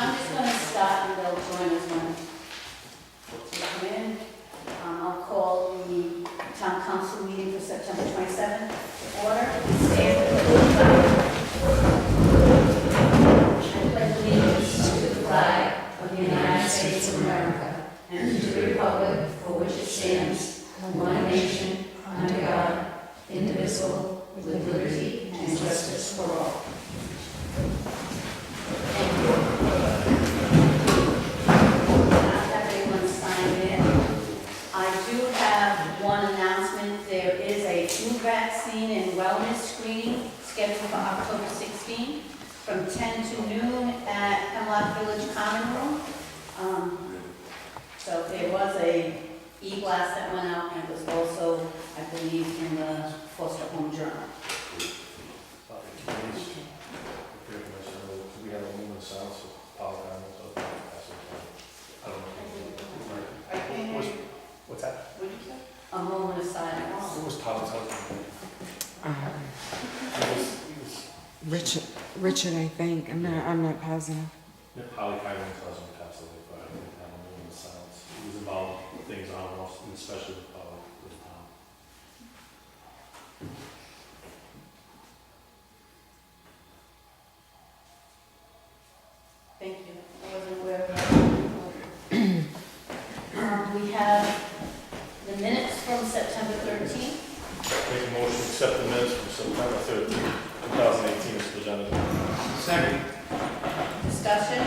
I'm just gonna start and they'll join us when they come in. I'll call the town council meeting for September 27th. Order. Stand for the flag. I pledge allegiance to the flag of the United States of America and to the republic for which it stands, one nation, under God, indivisible, with liberty and justice for all. Thank you. Now that everyone signed in, I do have one announcement. There is a flu vaccine and wellness screening scheduled for October 16 from 10 to noon at Hemlock Village Common Room. So there was a e-blast that went out, and it was also, I believe, in the Foster Home Journal. We have a moment of silence for power panels, so I don't know. What's that? What did you say? A moment of silence. Who was Tom's husband? Richard, I think. I'm not positive. Holly Kyron's husband passed away, but I didn't have a moment of silence. He was involved in things on us, and especially with Tom. Thank you. I wasn't aware of that. We have the minutes from September 13th. Make a motion to accept the minutes from September 13th, 2018 as presented. Second. Discussion.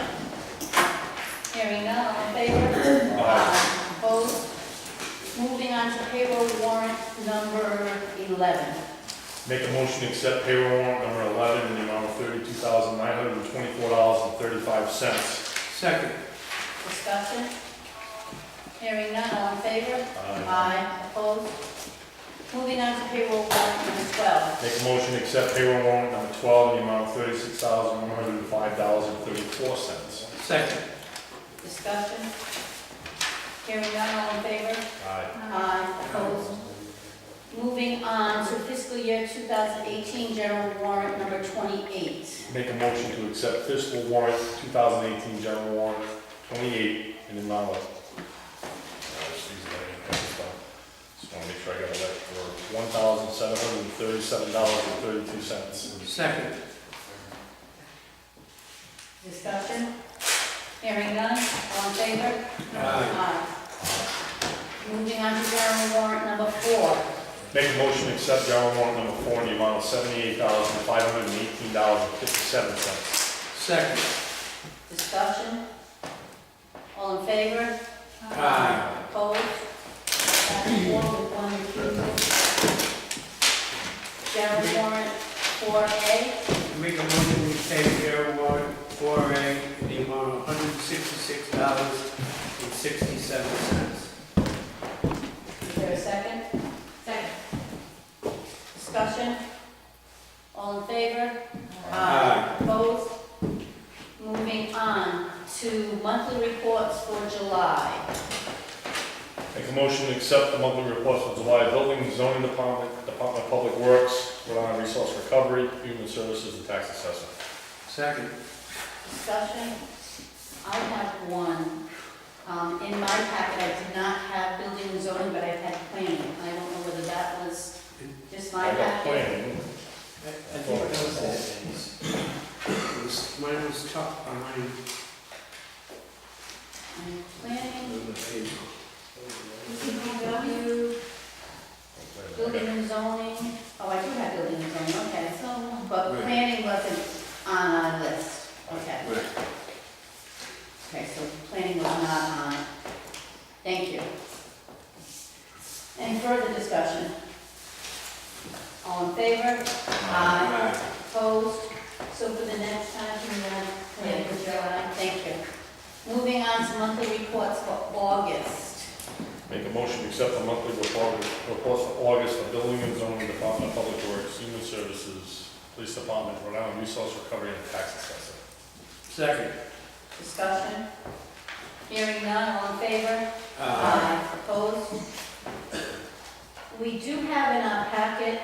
Hearing none, all in favor? Aye. Opposed? Moving on to payroll warrant number 11. Make a motion to accept payroll warrant number 11 in the amount of $32,924.35. Second. Discussion. Hearing none, all in favor? Aye. Opposed? Moving on to payroll warrant number 12. Make a motion to accept payroll warrant number 12 in the amount of $36,105.34. Second. Discussion. Hearing none, all in favor? Aye. Aye. Opposed? Moving on to fiscal year 2018 general warrant number 28. Make a motion to accept fiscal warrant 2018 general warrant 28 in the amount of, just want to make sure I got it right, for $1,737.32. Second. Discussion. Hearing none, all in favor? Aye. Moving on to general warrant number 4. Make a motion to accept general warrant number 4 in the amount of $78,518.57. Second. Discussion. All in favor? Aye. Opposed? That's 4 with 1 refusal. General warrant 4A. Make a motion to pay payroll warrant 4A in the amount of $166.67. Is there a second? Second. Discussion? All in favor? Aye. Opposed? Moving on to monthly reports for July. Make a motion to accept the monthly reports for July Building and Zoning Department, Department of Public Works, Rhode Island Resource Recovery, Human Services, and Tax Assessment. Second. Discussion? I have one. In my packet, I did not have building and zoning, but I had planning. I don't know whether that was just my I got packet. planning. I think that was it. Mine was tough behind. Planning, DPW, building and zoning. Oh, I do have building and zoning, okay. But Right. planning wasn't on our list. Okay. Right. Okay, so planning was not on it. Thank you. Any further discussion? All in favor? Aye. Opposed? So for the next time, can you plan for July? Thank you. Moving on to monthly reports for August. Make a motion to accept the monthly reports for August for Building and Zoning, Department of Public Works, Human Services, Police Department, Rhode Island Resource Recovery, and Tax Assessment. Second. Discussion? Hearing none, all in favor? Aye. Opposed? We do have in our packet,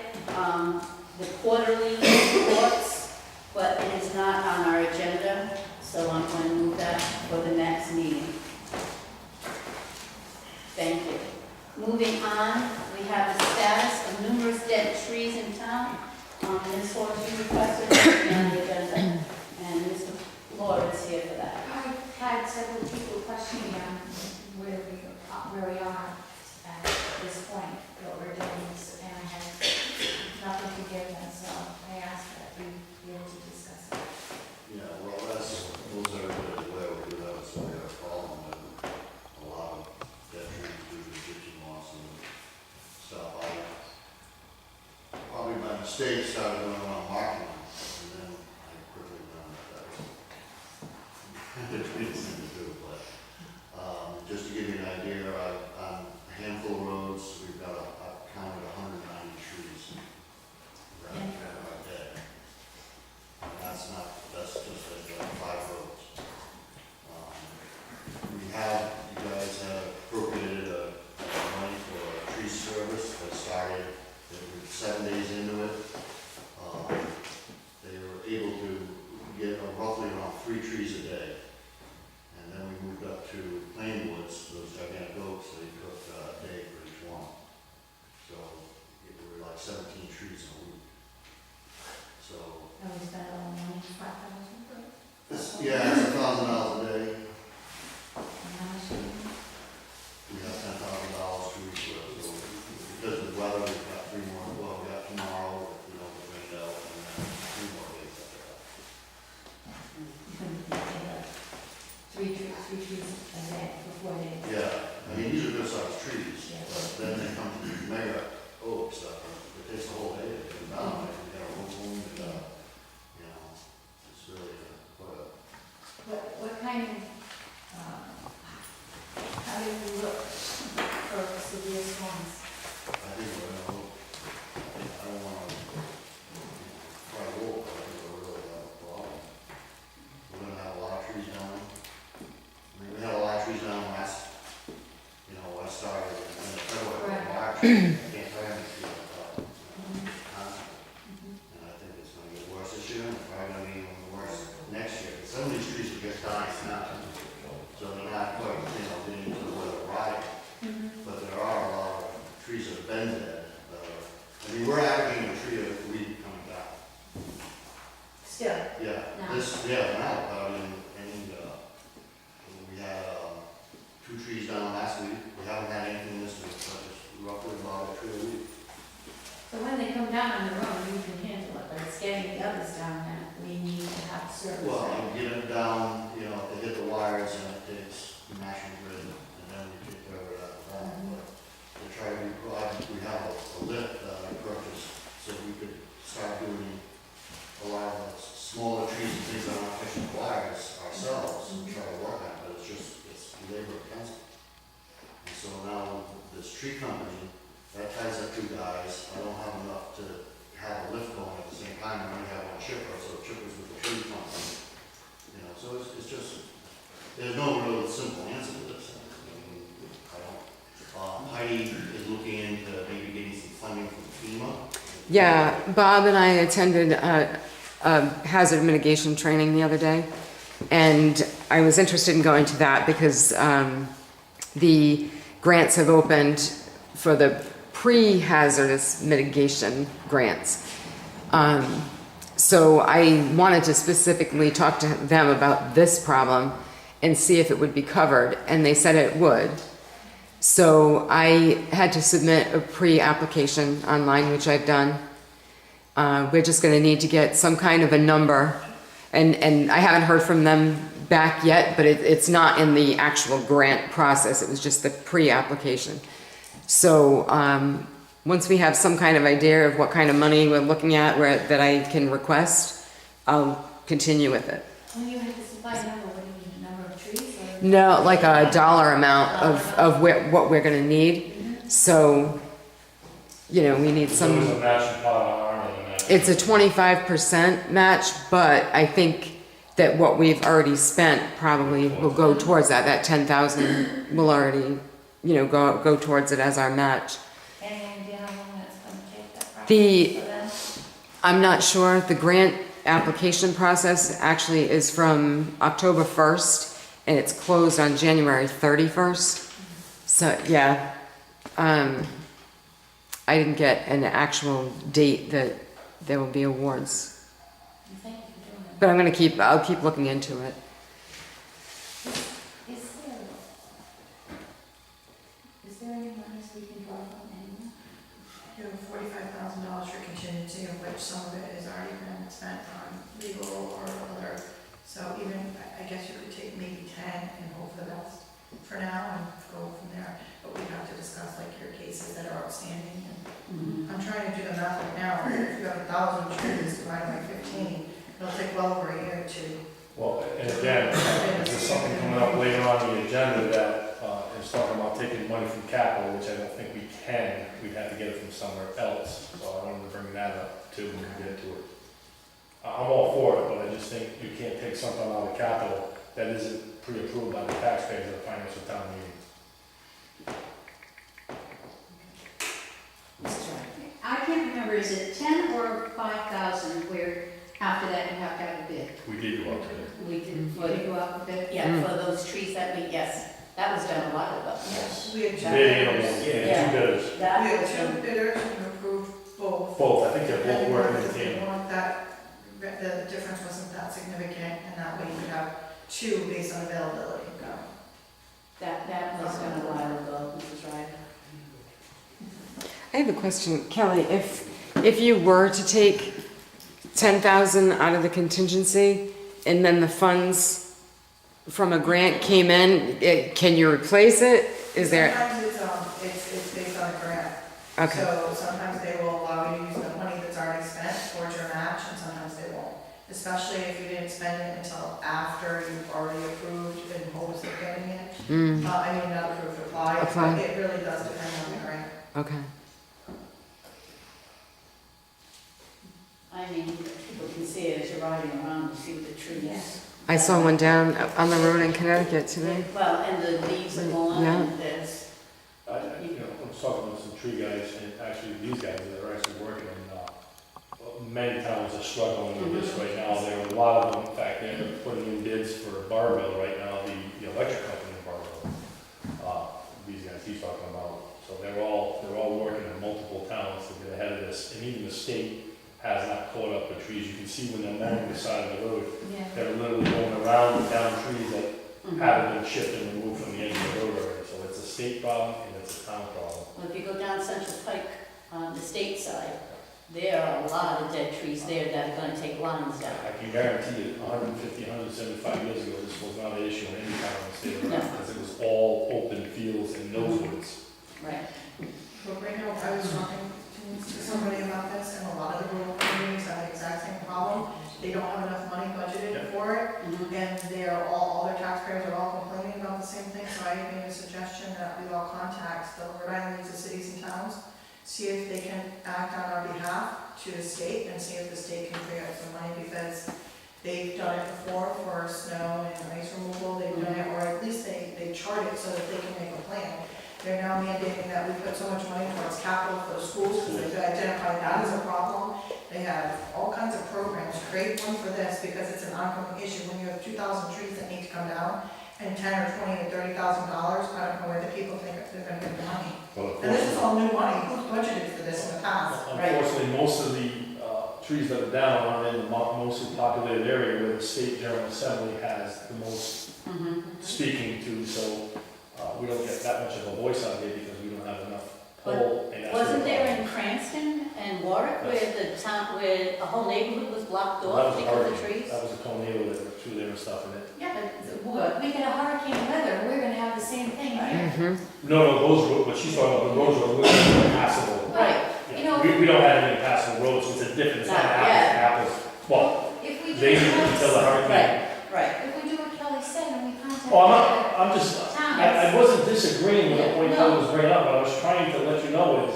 the quarterly reports, but it is not on our agenda, so I'm going to move that several people questioning where we are at this point, what we're doing, and I had nothing to give them, so I asked that we be able to discuss it. Yeah, well, those are the way we do that, so we have a problem with a lot of veterans due to kitchen loss and stuff. I probably by mistake started going around marking them, and then I quickly learned that was the reason to do, but, just to give you an idea, on a handful of roads, we've got, I've counted 190 trees that are dead. And that's just like 5 roads. You guys have appropriated money for a tree service that started, they were 7 days into it. They were able to get roughly around 3 trees a day. And then we moved up to plain woods, those gigantic oaks, they took a day for each one. So it were like 17 trees in a week. So, And we spent all the money, $5,000 for it. yeah, it's $1,000 a day. And how much do you- We have $10,000 to each of those. So because of the weather, we've got 3 more, well, we got tomorrow, you know, with rained out, and then 3 more days after that. Three trees a day for 4 days. Yeah, I mean, these are good sized trees, Yeah. but then they come to these mega oaks that it takes the whole day to get them down. Like, we gotta move them, we gotta, you know, it's really quite a. What kind of, how do you look for severe storms? I think we're gonna look, I don't wanna, try to walk, but I think we're really have a problem. We're gonna have a lot of trees down. I mean, we had a lot of trees down last, you know, I started in February, Right. March, I can't tell you how many trees I got. And I think it's gonna get worse this year, and it's probably gonna be even worse next year. Some of these trees are just dying now, so they're not quite, you know, getting to the weather right. But there are a lot of trees that have been dead. I mean, we're averaging a tree a week coming down. Still, Yeah, Now. now, we had 2 trees down last week. We haven't had anything this week, but it's roughly about a tree a week. so when they come down on their own, you can handle it, but it's getting the others down that we need to have service. Well, and get them down, you know, they hit the wires and it takes National Grid, and then we take care of that. But they try to, we have a lift that I purchased, so we could start doing a lot of the smaller trees and things that aren't fishing wires ourselves and try to work on it, but it's labor intensive. And so now this tree company, that ties up 2 guys, I don't have enough to have a lift going at the same time, I only have 1 chipper, so chipper's with the tree company. You know, so it's just, there's no real simple answer to this. I mean, I don't, Heidi is looking into maybe getting some funding from FEMA. Yeah, Bob and I attended a hazard mitigation training the other day, and I was interested in going to that because the grants have opened for the pre-hazardous mitigation grants. So I wanted to specifically talk to them about this problem and see if it would be covered, and they said it would. So I had to submit a pre-application online, which I've done. We're just going to need to get some kind of a number, and I haven't heard from them back yet, but it's not in the actual grant process. It was just the pre-application. So once we have some kind of idea of what kind of money we're looking at that I can request, I'll continue with it. When you had to supply a number, what do you mean, number of trees or? No, like a dollar amount of what we're going to need. So, you know, we need So there's some. a matching pot on our end, and then. It's a 25% match, but I think that what we've already spent probably will go towards that. That 10,000 will already, you know, go towards it as our match. Any idea how long that's gonna take that process The- for them? I'm not sure. The grant application process actually is from October 1st, and it's closed on January 31st. So, yeah, I didn't get an actual date that there will be awards. Thank you for doing that. But I'll keep looking into it. which some of it has already been spent on legal or other. So even, I guess you could take maybe 10 and hope for the best for now and go from there. But we have to discuss like your cases that are outstanding. And I'm trying to do the math right now. If you have 1,000 trees divided by 15, it'll take well over a year to. Well, and again, there's something coming up later on the agenda that is talking about taking money from capital, which I don't think we can. We'd have to get it from somewhere else. So I wanted to bring that up too when we get to it. I'm all for it, but I just think you can't take something out of capital that isn't pre-approved by the taxpayers at the financial town meeting. I can't remember, is it 10 or 5,000 where after that you have to have a bid? We did go up to it. We did, Before you go out for bid? yeah, for those trees that we, yes, that was done a while ago. Yes. We had two Bid and bidders. two bidders. We That had was, two bidders who approved both. Both, I think they're both And working in if they tandem. want that, the difference wasn't that significant, and that way you could have two based on availability. that was done a while ago, Mrs. Ryder. I have a question, Kelly, if you were to take 10,000 out of the contingency and then the funds from a grant came in, can you replace it? Is there, Sometimes it's based on a grant. okay, So sometimes they will allow you to use the money that's already spent towards your match, and sometimes they won't. Especially if you didn't spend it until after you've already approved in hopes of getting it. I mean, not approved, applied, Applied. but it really does depend on the grant. okay. I mean, people can see it as you're riding around, you see the trees. I saw one down on the road in Connecticut today. Well, and the leaves are gone, Yeah. and there's, I was talking with some tree guys, and actually these guys that are actually working, and many towns are struggling with this right now. There are a lot of them, in fact, they're putting in bids for Barville right now, the electric company in Barville. These guys he's talking about. So they're all working in multiple towns to get ahead of this, and even the state has not caught up with trees. You can see when they're mowing the side of the road, yeah. they're literally going around and down trees that Mhm. haven't been chipped and removed from the edge of the road already. So it's a state problem and it's a town problem. Well, if you go down Central Pike on the state side, there are a lot of dead trees there that are gonna take lines down. I can guarantee you, 150, 175 years ago, this was not an issue in any town in the state of Vermont, because it was all open fields and no woods. Right. But right now, I was talking to somebody about this, and a lot of the rural communities have the exact same problem. They don't have enough money budgeted for it, Mhm. and all their taxpayers are all complaining about the same thing, so I made a suggestion that we all contact the Rhode Island Leagues of Cities and Towns, see if they can act on our behalf to the state, and see if the state can figure out some money, because they've done it before for snow and ice removal, they've done it, or at least they chart it so that they can make a plan. They're now mandating that we put so much money towards capital for the schools, because they've identified that as a problem. They have all kinds of programs, create one for this, because it's an ongoing issue. When you have 2,000 trees that need to come down, and 10 or 20 or $30,000, I don't know where the people think they're gonna get the money. Well, And this is all new money, who's budgeted for this in the past? unfortunately, most of the trees that are down are in the mostly populated area where the state general assembly has the most Mhm. speaking to, so we don't get that much of a voice out here because we don't have enough pull. And that's where Wasn't the there problem in Cranston and Warwick where the town, where a whole neighborhood was blocked is. That off was a because of hurricane. trees? That was a tornado that went through there and stuff in it. Yeah, but we get a hurricane weather, we're gonna have the same thing here. Mhm. No, those roads, what she's talking about, the roads are a little impassable. Right, You know- We don't have any impassable roads, so it's a difference, it's not Not apples to apples. Well, If we do they what need to Kelly tell the said, hurricane. right. if we do what Kelly said and we contact. Oh, I'm just, I Towns, wasn't disagreeing with the point No. Kelly was bringing up, but I was trying to let you know is,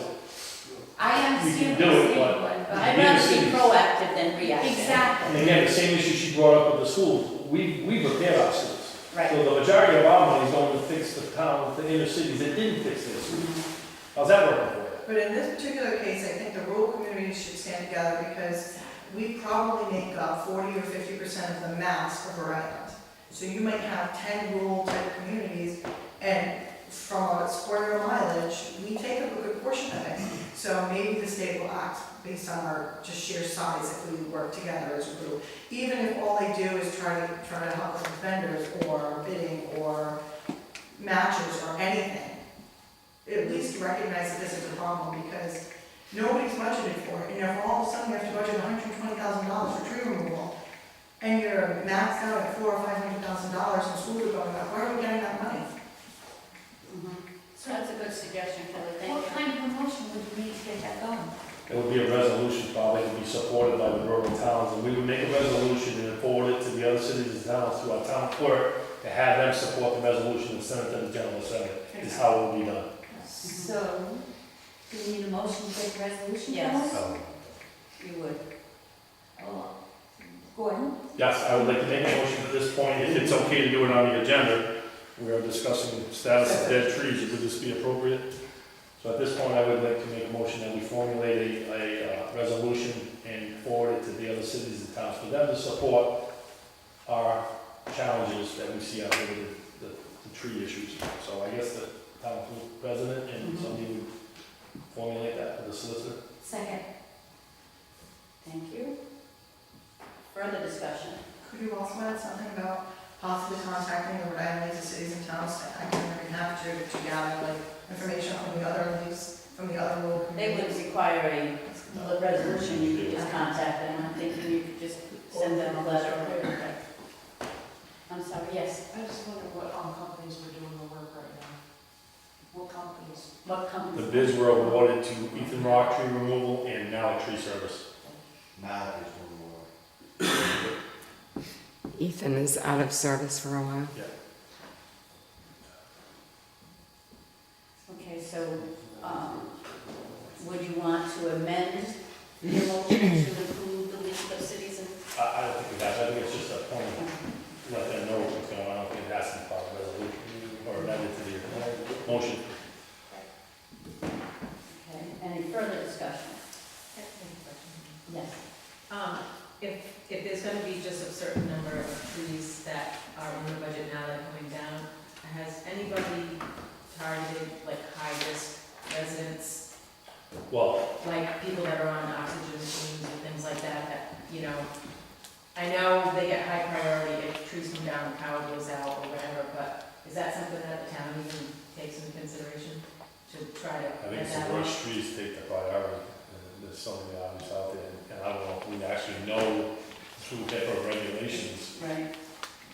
I understand do what it, you're saying, but- but. I'd rather be proactive than reactive. and Exactly. again, the same issue she brought up with the schools, we repair our schools. Right. So the majority of our money is going to fix the town, the inner cities that didn't fix this. How's that working for you? But in this particular case, I think the rural communities should stand together, because we probably make up 40 or 50% of the mass of Rhode Island. So you might have 10 rural type communities, and from a square mileage, we take up a good portion of it. So maybe the state will act based on our just sheer size if we work together as a group. Even if all they do is try to help us with vendors or bidding or matches or anything, at least recognize that this is a problem, because Nobody's budgeted for it, and if all of a sudden you have to budget $120,000 for tree removal, and you're maxed out at $400,000 or $500,000 and schools are going up, where are we getting that money? So that's a good suggestion, Kelly, thank What you. kind of promotion would you need to get that going? It would be a resolution probably to be supported by the rural towns, and we would make a resolution and forward it to the other cities and towns through our town clerk to have them support the resolution and send it to the general assembly, is how it will be done. So, do we need a motion to take the resolution? Yes. forward? You would. Oh, Gordon? Yes, I would like to make a motion at this point, if it's okay to do it on the agenda. We are discussing status of dead trees, would this be appropriate? So at this point, I would like to make a motion that we formulate a resolution and forward it to the other cities and towns for them to support our challenges that we see out there with the tree issues. So I guess the town president and somebody would formulate that for the solicitor. Second. Thank you. Further discussion? Could you also add something about possibly contacting the Rhode Island League of Cities and Towns, I can have to gather like information from the other leagues, from the other local They would communities? require a resolution, you could just contact them, I'm thinking you could just send them a letter or whatever. I'm sorry, yes, I just wonder what companies were doing the work right now. What companies? what company? The bids were awarded to Ethan Rock Tree Removal and Now Tree Service. Now it's one more. Ethan is out of service for a while. Okay, so, would you want to amend your motion to include the League of Cities and? I don't think it has, I think it's just a point, let them know what's going on, I don't think it has to be part of the resolution or amended to the motion. Okay, any further discussion? Yes. If there's gonna be just a certain number of trees that are in the budget now that are coming down, has anybody targeted like high-risk residents, Well, like people that are on oxygen machines and things like that, that, you know, I know they get high priority if trees come down, the power goes out or whatever, but is that something that the town even takes into consideration to try to I think get it's that the on? worst trees take the priority, and there's so many obvious out there, and I don't know if we actually know through HIPAA regulations Right.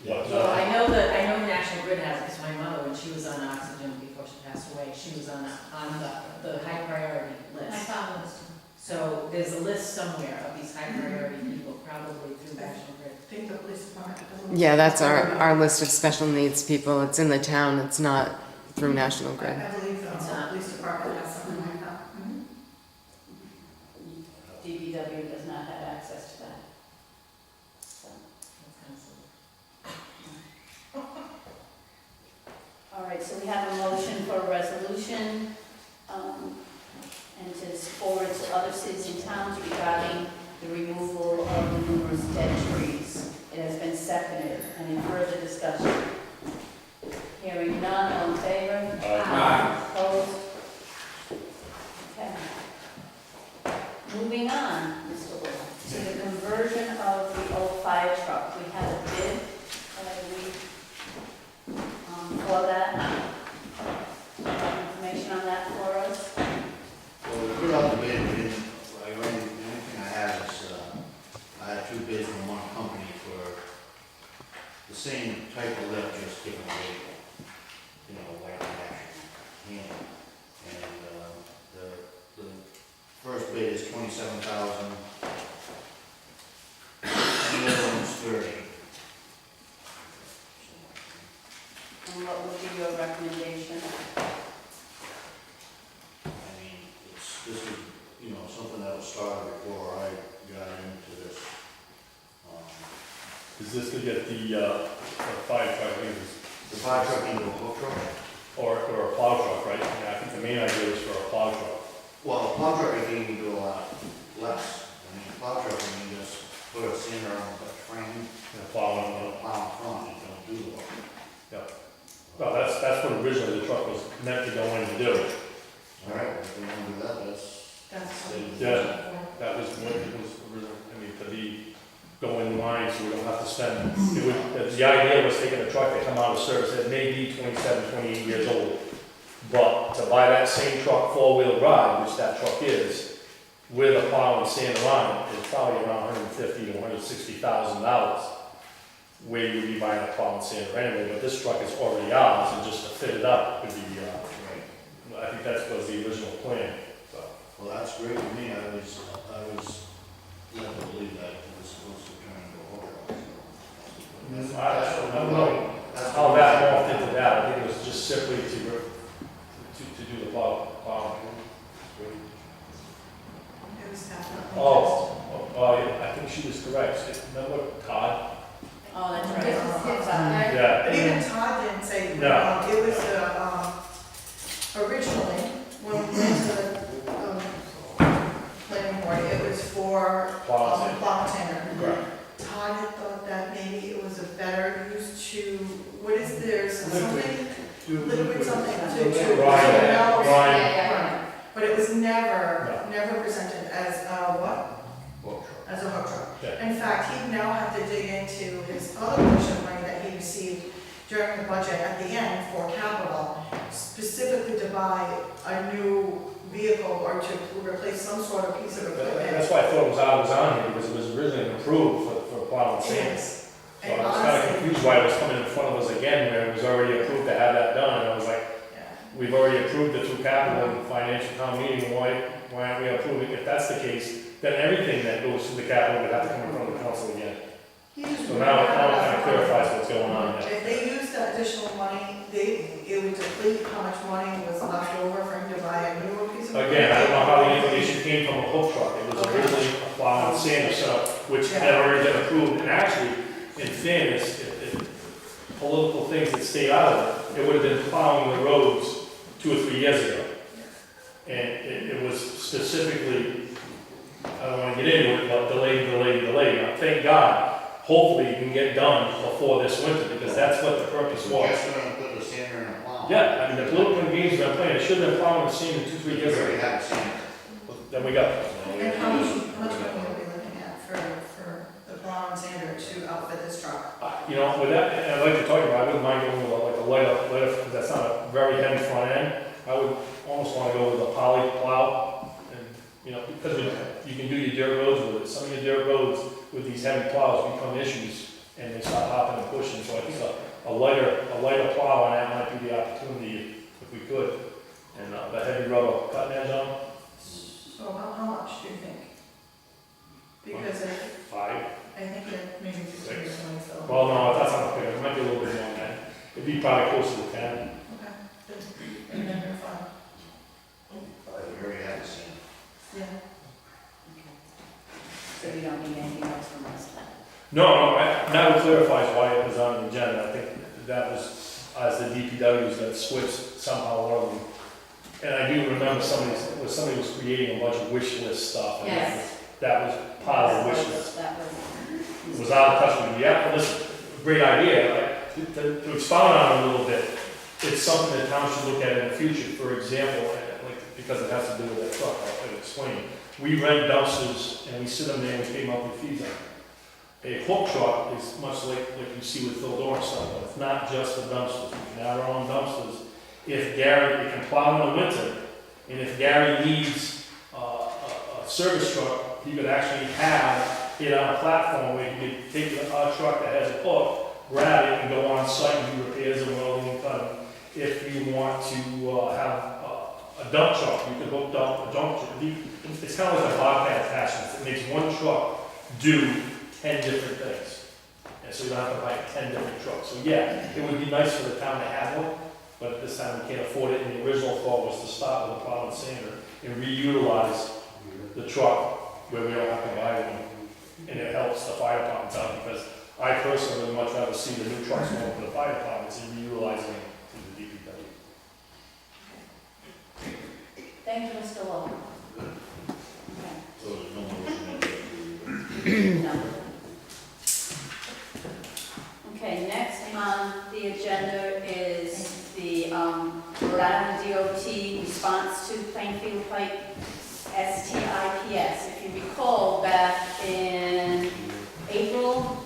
what. Well, I know the National Grid has it, because my mother, when she was on oxygen before she passed away, she was on the high priority My list. father was. So there's a list somewhere of these high priority people, probably through National Grid. I think the police department. Yeah, that's our list of special needs people. It's in the town, it's not through National Grid. I believe the police department has something like that. DPW does not have access to that. So, That's kind of silly. all right, so we have a motion for a resolution, and to forward to other cities and towns regarding the removal of the numerous dead trees. It has been seconded. Any further discussion? Hearing none, all in favor? Opposed? Okay. Moving on, Mr. Wood, to the conversion of the old fire truck. We have a bid, for that. Information on that for us? Well, we put out the bid, we didn't, the only thing I have is, I had two bids from one company for the same type of lift, just different vehicle. You know, like an actual handle. And, the first bid is $27,000. And the other one's $30,000. And what would be your recommendation? I mean, this is, you know, something that was started before I got into this. Is this to get the fire truck, I think it's- The fire truck into a hook truck? or a plow truck, right? Yeah, I think the main idea is for a plow truck. Well, a plow truck, I think you can do a lot less. I mean, a plow truck, you can just put a sander on the frame, And a plow and and, a plow in front, you don't do the work. well, that's what originally the truck was meant to go in to do. All right, if you want to do that, that's. Yeah. That was what it was originally, I mean, to be, go in line so we don't have to spend, it would, the idea was taking a truck that come out of service that may be 27, 28 years old. But to buy that same truck, four-wheel drive, which that truck is, with a plow and sander on it, is probably around $150,000 to $160,000. Where you'd be buying a plow and sander anyway, but this truck is already ours, and just to fit it up would be, I think that was the original plan, so. Well, that's great to me, I was led to believe that it was supposed to turn into a whole truck. I don't know how that morphed into that, I think it was just simply to do the plow. It was definitely. Oh, I think she was correct. Remember Todd? Oh, that's This is right. his, Yeah. But even Todd didn't say, No. it was, originally, when we went to the, planning board, it was for, Plow and plow and sander. Correct. Todd had thought that maybe it was a better use to, what is there, something, liquid something to. Brian. Right. But it was never presented as a what? As a hook truck. Yeah. In fact, he'd now have to dig into his other portion of money that he received during the budget at the end for capital, specifically to buy a new vehicle or to replace some sort of piece of equipment. That's why I thought it was on here, because it was originally approved for plow and sander. Yes. So I was kind of confused why it was coming in front of us again, where it was already approved to have that done, and I was like, Yeah. we've already approved it through capital and financial town meeting, why aren't we approving? If that's the case, then everything that goes through the capital would have to come in front of the council again. He just So now it kind of clarifies what's going on there. If they used that additional money, it would deplete how much money was left over for him to buy a newer piece of equipment. Again, I don't know how the information came from a hook truck, it was originally a plow and sander, so, which had already been approved, and actually, in fairness, if political things had stayed out of it, it would have been plowing the roads 2 or 3 years ago. And it was specifically, I don't want to get into it, but delayed. Now, thank God, hopefully it can get done before this winter, because that's what the purpose So was. just gonna put the sander in a plow. Yeah, I mean, the political games we've been playing, it should have been plowing the sander 2 or 3 We years already ago. have a sander. Then we got, And how much money are we looking at for the plow and sander to outfit this truck? you know, with that, and I'd like to talk about, I wouldn't mind going with like a lighter, because that's not a very heavy front end. I would almost want to go with a poly plow, and, you know, because you can do your dirt roads with it. Some of your dirt roads with these heavy plows become issues, and they start hopping and pushing, so I think a lighter plow on that might be the opportunity if we could. And the heavy rubber cutting edge on, So how much do you think? Because 5. I think it maybe 15 or 20, so. Well, no, that's not fair, it might be a little bit more than that. It'd be probably closer to 10. Okay. And then you're fine. We already have a sander. Yeah. So you don't need anything else from us then? No, that clarifies why it was on the agenda. I think that was, as the DPW's got switched somehow one of them. And I do remember somebody was creating a bunch of wish list stuff. and Yes. That was part of the wish list. That was. It was out of touch with me. Yeah, well, listen, great idea. To expound on it a little bit, it's something that towns should look at in the future. For example, because it has to do with that truck, I'll explain. We rent dumpsters and we sit them there and we pay monthly fees on it. A hook truck is much like you see with Phil Dorn stuff, but it's not just the dumpsters. We can have our own dumpsters. If Gary, we can plow in the winter, and if Gary needs a service truck, he could actually have it on a platform where he could take a truck that has a hook, grab it and go on site and do repairs and welding and cutting. If you want to have a dump truck, you can hook up a dump truck. It's kind of like a Bobcat attachment. It makes one truck do 10 different things. And so you don't have to buy 10 different trucks. So yeah, it would be nice for the town to have one, but at this time we can't afford it. And the original thought was to start with a plow and sander and reutilize the truck where we don't have to buy one. And it helps the fire departments out, because I personally would much rather see the new trucks going for the fire departments and reutilizing them through the DPW. Thank you, Mr. Lowe. Okay. So there's no motion. No. Okay, next on the agenda is the Rhode Island DOT response to Plainfield Pike STIPS. If you recall, back in April,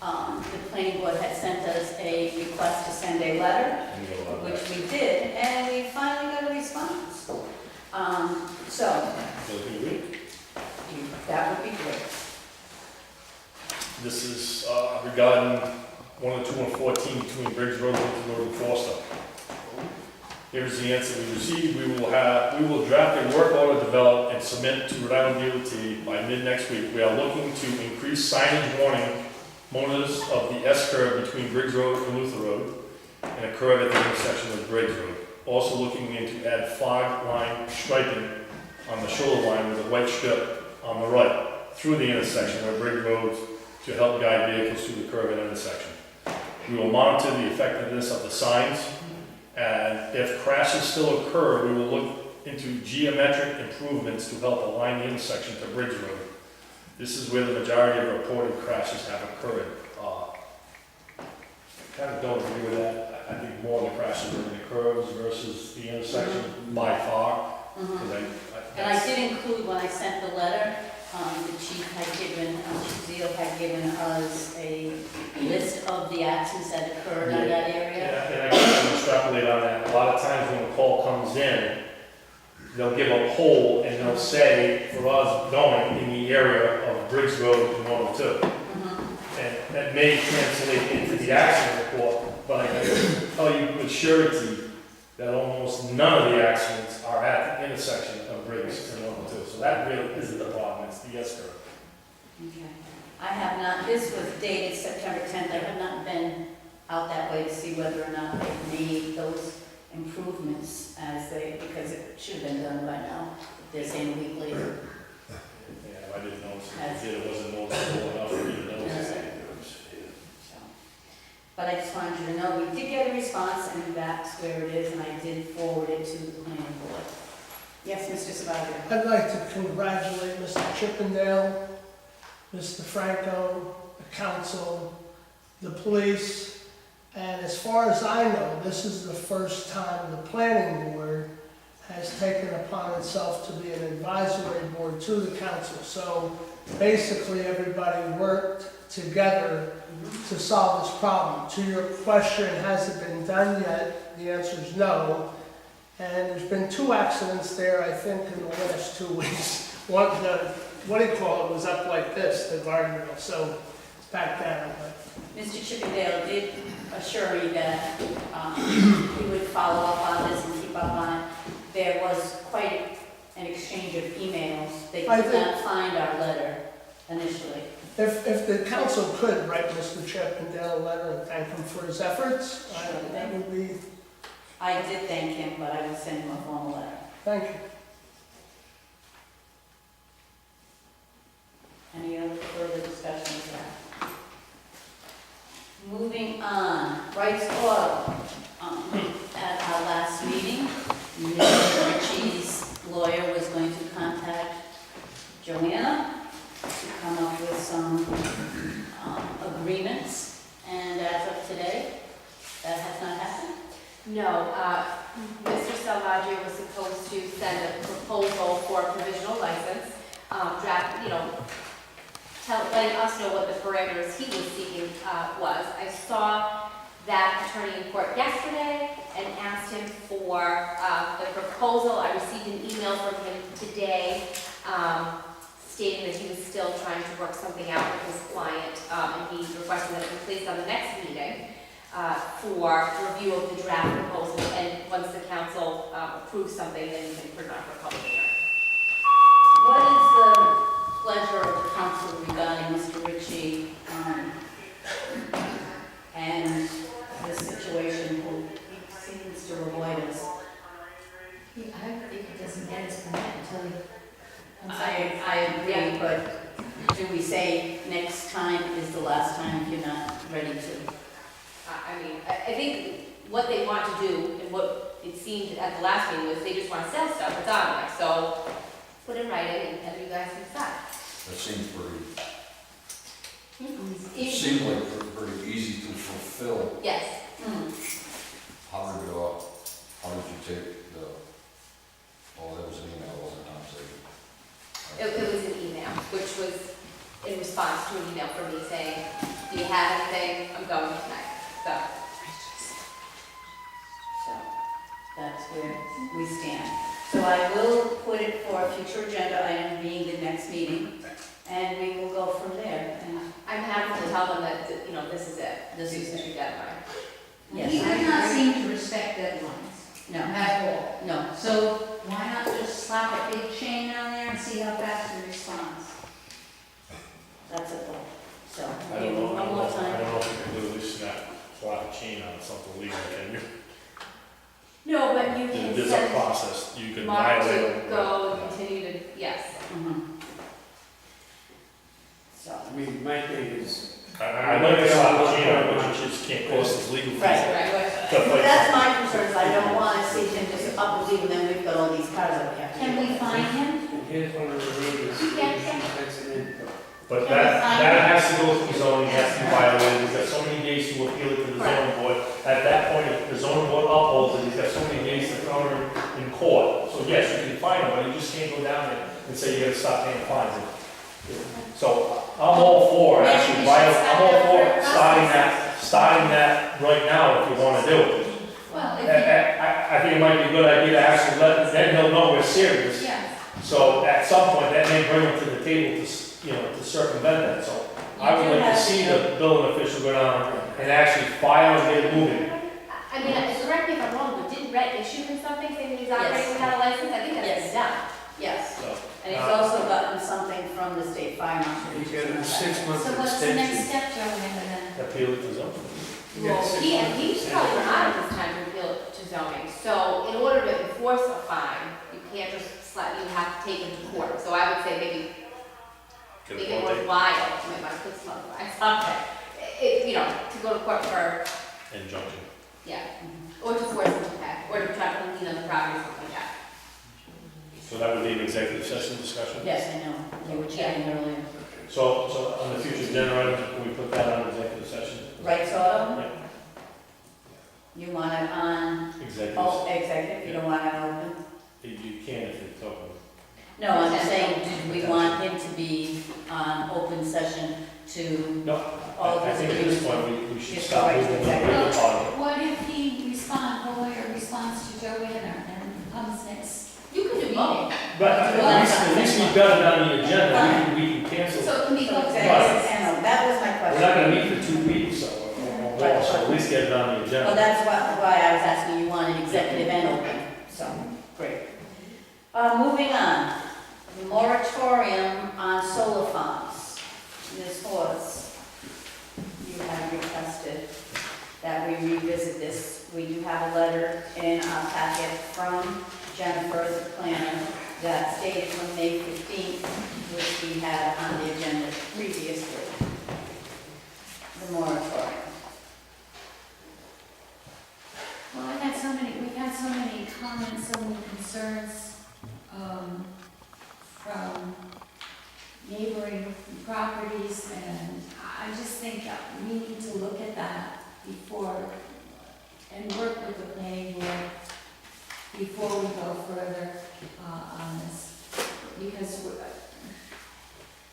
the planning board had sent us a request to send a letter, which we did, and we finally got a response. So, So can we? That would be great. This is regarding 102 and 14 between Briggs Road, Lincoln Road, and Forster. Here's the answer we received. We will draft a work order, develop, and submit to Rhode Island DOT by mid-next week. We are looking to increase signage warning monitors of the S-curve between Briggs Road and Luther Road, and a curve at the intersection of Briggs Road. Also looking into add fog line striping on the shoulder line with a white strip on the right through the intersection where Briggs Road to help guide vehicles through the curve and intersection. We will monitor the effectiveness of the signs, and if crashes still occur, we will look into geometric improvements to help align the intersection to Briggs Road. This is where the majority of reported crashes have occurred. Kind of don't agree with that. I think more of the crashes are in the curves versus the intersection by far. And I did include, when I sent the letter, the chief had given, Chief Zeal had given us a list of the accidents that occurred in that area. And I can extrapolate on that. A lot of times when a call comes in, they'll give a poll and they'll say, for us going in the area of Briggs Road and 102. And that may translate into the accident report, but I can tell you with surety that almost none of the accidents are at the intersection of Briggs and 102. So that really isn't the problem, it's the S-curve. Okay. I have not, this was dated September 10th. I have not been out that way to see whether or not they've made those improvements because it should have been done by now. They're saying a week later. Yeah, I didn't notice it wasn't noticeable enough for me to notice it. So, but I just wanted you to know, we did get a response, and that's where it is, and I did forward it to the planning board. Yes, Mr. Sabaglia? I'd like to congratulate Mr. Chippendale, Mr. Franco, the council, the police, and as far as I know, this is the first time the planning board has taken upon itself to be an advisory board to the council. So basically, everybody worked together to solve this problem. To your question, has it been done yet? The answer is no. And there's been 2 accidents there, I think, in the last 2 weeks. One, what do you call it, was up like this, the guardrail, so it's back down. But Mr. Chippendale did assure me that he would follow up on this and keep up on it. There was quite an exchange of emails. They could not find our letter initially. If the council could write Mr. Chippendale a letter and thank him for his efforts, that would be, I did thank him, but I will send him a formal letter. thank you. Any other further discussion of that? Moving on, Rights Auto. At our last meeting, Mr. Ritchie's lawyer was going to contact Joanna to come up with some agreements, and as of today, that has not happened. No, Mr. Salvaggio was supposed to send a proposal for a provisional license, letting us know what the parameters he was seeking was. I saw that attorney in court yesterday and asked him for the proposal. I received an email from him today stating that he was still trying to work something out with his client, and he requested that it be placed on the next meeting for review of the draft proposal, and once the council approves something, then you can put it on for public hearing. What is the pleasure of the council regarding Mr. Ritchie and the situation who seems to avoid us? I think he doesn't get his permit until he comes up. I agree, but do we say next time is the last time if you're not ready to? I think what they want to do, and what it seemed at the last meeting, was they just want to sell stuff that's on there. So put it in writing and you guys can decide. That seems Even- seemed like pretty easy to fulfill. Yes. How did you take the, that was an email, wasn't it, conversation? It was an email, which was in response to an email from me saying, do you have anything? I'm going tonight. So that's where we stand. So I will put it for a future agenda item being the next meeting. and we will go from there. And I'm happy to tell them that, you know, this is it. This is the it. true deadline. Yes, He I does not agree. seem to respect deadlines No, at all. no. So why not just slap a big chain on there and see how fast he responds? That's a goal. So, I give don't him know, one more I time. don't know if you can literally snap, slap a chain on something legal, can you? No, but you can There's a send process, you can Mark violate to it. go and continue to, yes. Mhm. So, I mean, my thing is, I'd like to slap a chain on it, but you just can't cost us legal fees. right, Right. Stuff like that's that. my concern, is I don't wanna see him just up and leave, and then we've got all these cars up here. Can we find him? and here's one of the neighbors, that's an input. But Can we that find has to go through zoning, has to be violated, he's got so many days to appeal it to the zoning board. At that point, if the zoning board upholds it, he's got so many days to counter in court. So yes, you can fine him, but you just can't go down there and say you gotta stop paying fines. So I'm all for actually, I'm all for starting that right now if you wanna do it. Well, if I think it might be a good idea to actually then he'll know we're serious. you, yeah. So at some point, that may bring him to the table to circumvent that, so I would like to see the building official go down and actually file and get it moving. I mean, correct me if I'm wrong, but didn't Rhett issue him something saying he's operating Yes. without a license? I think that's Yes. been done. Yes, So, and he's also gotten something from the state fire marshal. You get a 6-month So what's the next extension. step, Joanne, then? appeal it to zoning. You get Well, 6 he, months he's extension. probably run out of his time to appeal it to zoning. So in order to enforce a fine, you can't just you have to take him to court. So I would say maybe Get make it it going. worthwhile, you might want to put some other fines on there. You know, to go to court for, Injunction. yeah, or to force him to pay, or to try to clean up the property or something like that. So that would be an executive session discussion? Yes, I know, you were chatting earlier. So on the future agenda items, can we put that on executive session? Right, so Yeah, you want it on, executive. oh, executive, you don't want it open? You can if you're talking. No, I'm saying, did we want him to be on open session to No, all I his think at this agreements? point, we should Just stop go right to moving the executive. legal part of it. What if he the lawyer responds to Joanna and comes next? You can do both. But at least we've got it on the agenda, we can cancel it. So it can be So both. executive, I know, that was my We're not question. gonna meet for 2 weeks, so, or more, so at least get it on the Well, agenda. that's why I was asking, you wanted executive and open, so, great. Moving on, the moratorium on solar farms. Ms. Hawes, you have requested that we revisit this. We do have a letter in our packet from Jennifer, the planner, that stated from May 15th, which we had on the agenda previously, the moratorium. Well, we've had so many comments, so many concerns, from neighboring properties, and I just think that we need to look at that before, and work with the planning board before we go further, on this. Because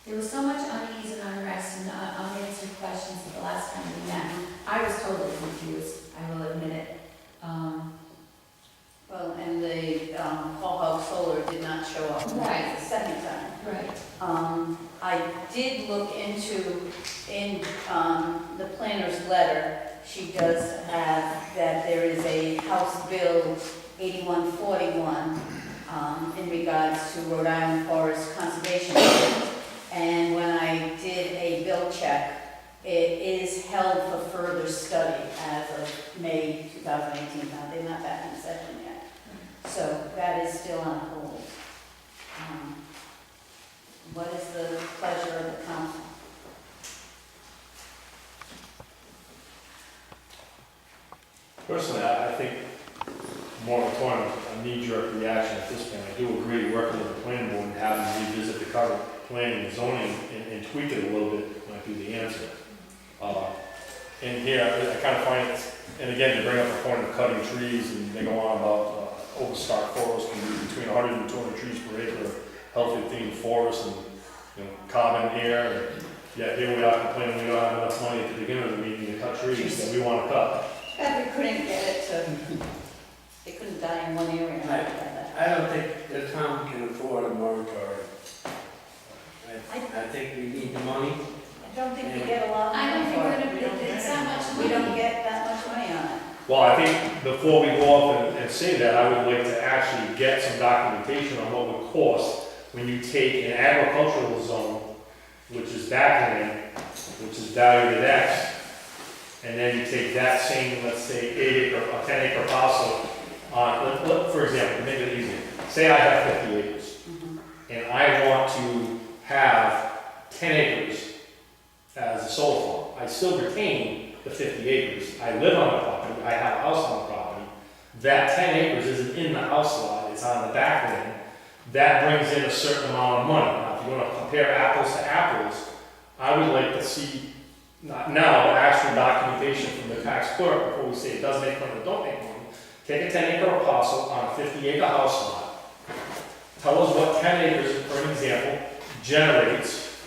there was so much unease and unrest and unanswered questions the last time we met. I was totally confused, I will admit it. Well, and the Hall Solar did not show up. Right. The second time. Right. I did look into, in the planner's letter, she does have that there is a House Bill 8141 in regards to Rhode Island Forest Conservation District. And when I did a bill check, it is held for further study as of May 2018. Now, they're not back in session yet. So that is still on hold. What is the pleasure of the council? Personally, I think moratorium is a knee-jerk reaction at this point. I do agree, working with the planning board and having to revisit the current planning and zoning and tweak it a little bit might be the answer. And here, I kind of find it, and again, you bring up the point of cutting trees, and they go on about overstock forest can be between 100 and 200 trees per acre, healthy themed forest, and, you know, carbon air, and yet here we are complaining we don't have enough money at the beginning of the meeting to cut trees that we want to cut. But we couldn't get it to, they couldn't die in one area. I don't think the town can afford a moratorium. I think we need the money. I don't think we get a lot of I don't money think for we're it. gonna, it's that much We money. don't get that much money on it. Well, I think before we go off and say that, I would like to actually get some documentation on what would cost when you take an agricultural zone, which is backland, which is valued at X, and then you take that same, let's say, 8 acre, or 10 acre parcel, for example, to make it easy, say I have 50 acres, and I want to have 10 acres as a solar farm. I still retain the 50 acres. I live on the property, I have a house on the property. That 10 acres isn't in the house lot, it's on the back end. That brings in a certain amount of money. Now, if you want to compare apples to apples, I would like to see, not now, but actual documentation from the tax clerk before we say it does make money or don't make money. Take a 10 acre parcel on a 50 acre house lot. Tell us what 10 acres, for an example, generates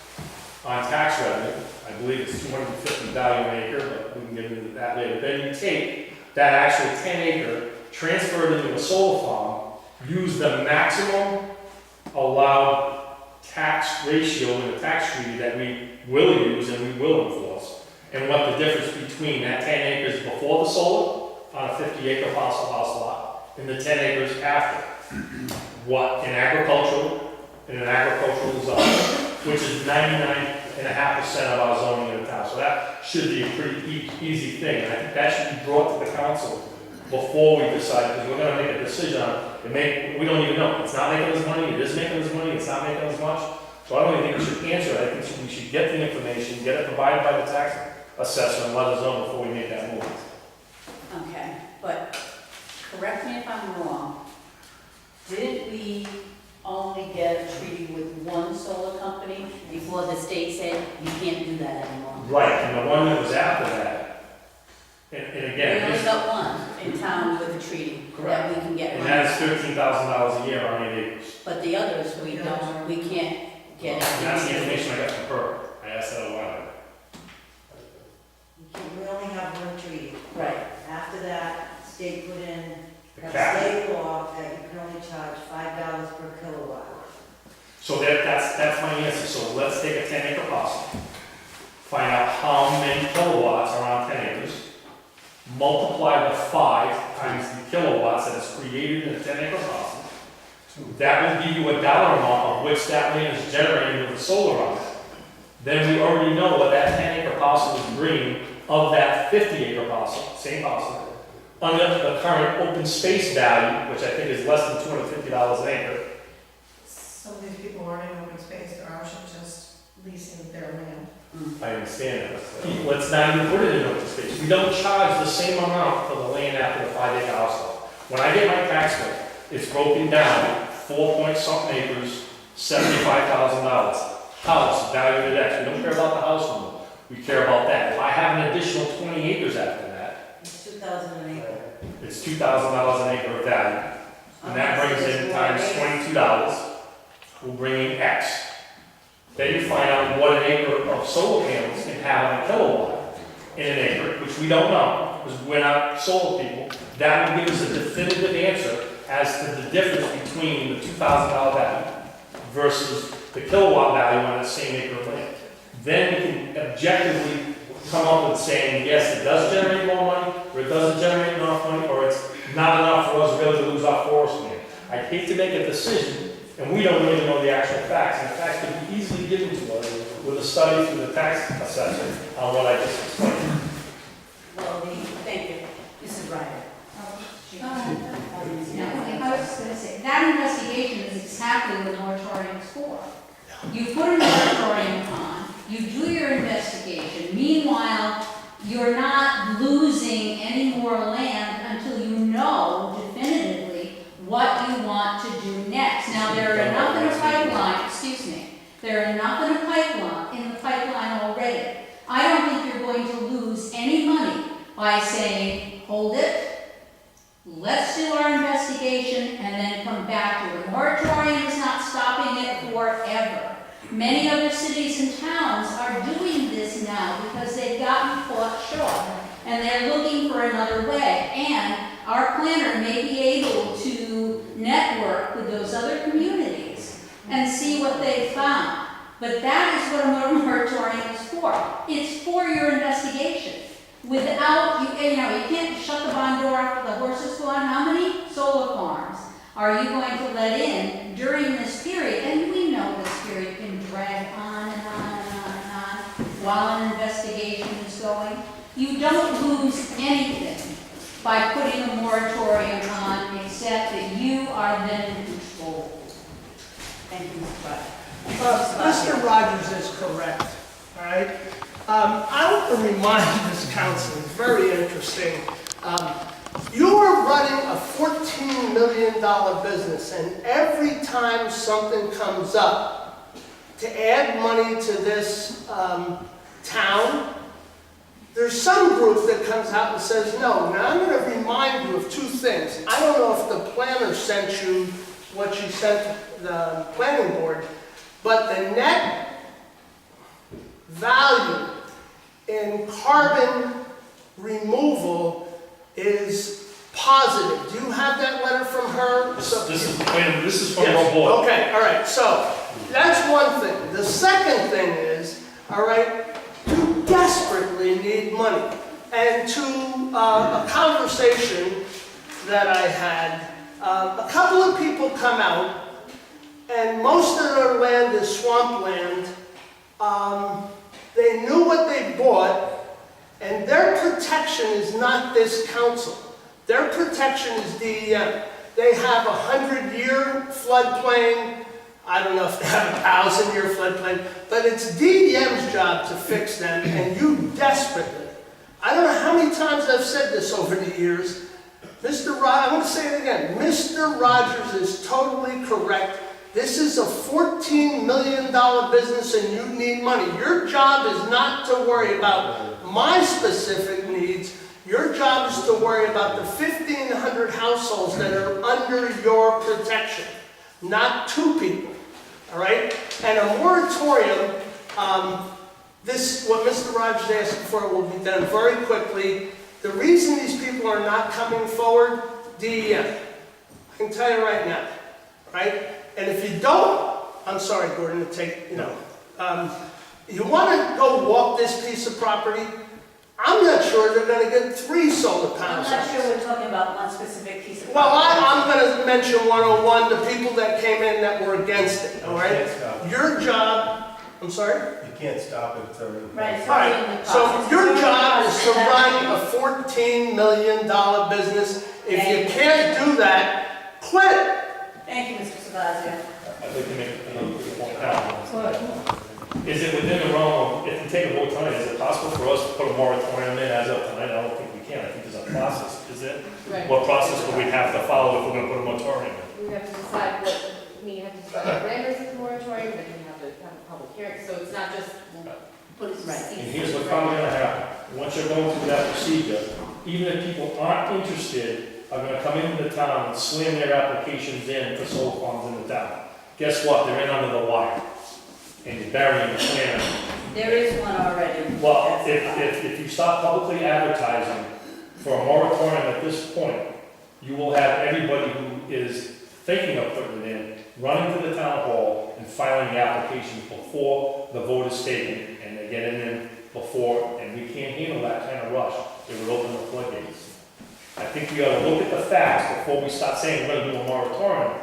on tax revenue. I believe it's 250 value an acre, but we can get into that later. Then you take that actual 10 acre, transfer it into a solar farm, use the maximum allowed tax ratio in the tax treaty that we will use and we will enforce, and what the difference between that 10 acres before the solar on a 50 acre parcel house lot and the 10 acres after. What in an agricultural zone, which is 99.5% of our zoning in the town. So that should be a pretty easy thing. I think that should be brought to the council before we decide, because we're gonna make a decision on it. We don't even know. It's not making us money, it is making us money, it's not making us much. So I don't even think we should answer it. I think we should get the information, get it provided by the tax assessor and let us know before we make that move. Okay, but correct me if I'm wrong. Didn't we only get a treaty with one solar company before the state said you can't do that anymore? Right, and the one that was after that, and We again, only this- got one in town with a treaty that we can get and money. that's $13,000 a year on 8 acres. But the others, we don't, we can't get it. And that's the information I got from her. I asked that a while ago. We only have one treaty. Right. After that, state put in The a cap. state law that you can only charge $5 per kilowatt. So that's my answer. So let's take a 10 acre parcel, find out how many kilowatts are on 10 acres, multiply the 5 times the kilowatts that is created in a 10 acre parcel. That will give you a dollar amount of which that land is generating with the solar on it. Then we already know what that 10 acre parcel is bringing of that 50 acre parcel, same parcel, under the current open space value, which I think is less than $250 an acre. Some of these people aren't in open space, they're actually just leasing their land. I understand that. Let's not even put it in open space. We don't charge the same amount for the land after the 5 acre house lot. When I get my tax bill, it's broken down, 4 point something acres, $75,000. House, valued at X. We don't care about the house number. We care about that. If I have an additional 20 acres after that, It's $2,000 an acre. it's $2,000 an acre of value. And that brings in times $22, will bring in X. Then you find out what an acre of solar panels can have on a kilowatt in an acre, which we don't know, because we're not solar people. That will give us a definitive answer as to the difference between the $2,000 value versus the kilowatt value on the same acre of land. Then we can objectively come up with saying, yes, it does generate more money, or it doesn't generate enough money, or it's not enough for us really to lose our forest land. I hate to make a decision, and we don't really know the actual facts, and the facts can be easily given to us with a study through the tax assessor on what I just explained. Well, thank you. Mrs. Ryder. I was gonna say, that investigation is exactly what the moratorium is for. You put a moratorium on, you do your investigation, meanwhile, you're not losing any more land until you know definitively what you want to do next. Now, there are enough in a pipeline, excuse me, there are enough in the pipeline already. I don't think you're going to lose any money by saying, hold it, let's do our investigation and then come back to it. Moratorium is not stopping it forever. Many other cities and towns are doing this now because they've gotten caught short and they're looking for another way. And our planner may be able to network with those other communities and see what they found. But that is what a moratorium is for. It's for your investigation. Without, you know, you can't shut the barn door after the horses go on. How many solar farms are you going to let in during this period? And we know this period can drag on and on and on and on while an investigation is going. You don't lose anything by putting a moratorium on, except that you are then in control. Thank you, Mr. Bud. Mr. Rogers is correct, all right? I want to remind this council, it's very interesting. You are running a $14 million business, and every time something comes up to add money to this town, there's some group that comes out and says, no. Now, I'm going to remind you of two things. I don't know if the planner sent you what she sent the planning board, but the net value in carbon removal is positive. Do you have that letter from her? This is from our board. Okay, all right, so that's one thing. The second thing is, all right, you desperately need money. And to a conversation that I had, a couple of people come out, and most of their land is swampland. They knew what they bought, and their protection is not this council. Their protection is DEM. They have 100-year floodplain. I don't know if they have a 1,000-year floodplain, but it's DEM's job to fix them, and you desperately. I don't know how many times I've said this over the years. I'm going to say it again. Mr. Rogers is totally correct. This is a $14 million business and you need money. Your job is not to worry about my specific needs. Your job is to worry about the 1,500 households that are under your protection, not 2 people, all right? And a moratorium, what Mr. Rogers asked for will be done very quickly. The reason these people are not coming forward, DEM. I can tell you right now, right? And if you don't, I'm sorry, Gordon, to take, you want to go walk this piece of property, I'm not sure they're going to get 3 solar panels. I'm not sure we're talking about one specific piece of Well, property. I'm going to mention 101, the people that came in that were against it, all right? Your job, I'm sorry? You can't stop it, so. Right, it's All already in right, the so process. your It's job already is to in the process. run a $14 million business. If you can't do that, quit. Thank you, Mr. Savazio. I'd like to make another quick point now. Is it within the realm of, if we take a vote tonight, is it possible for us to put a moratorium in as of tonight? I don't think we can. I think there's a process, is it? Right. What process would we have to follow if we're gonna put a moratorium in? We have to decide what, you have to decide what parameters of the moratorium, then you have to have a public hearing, so it's not just, Put it right. And here's what's probably gonna happen. Once you're going through that procedure, even if people aren't interested, are gonna come into the town and slam their applications in for solar farms in the town. Guess what? They're in under the wire. And you're burying the plan. There is one already. Well, if you stop publicly advertising for a moratorium at this point, you will have everybody who is thinking of putting it in, running to the town hall and filing the applications before the vote is taken, and they get in before, and we can't handle that kind of rush. It would open the floodgates. I think we ought to look at the facts before we start saying we're gonna do a moratorium,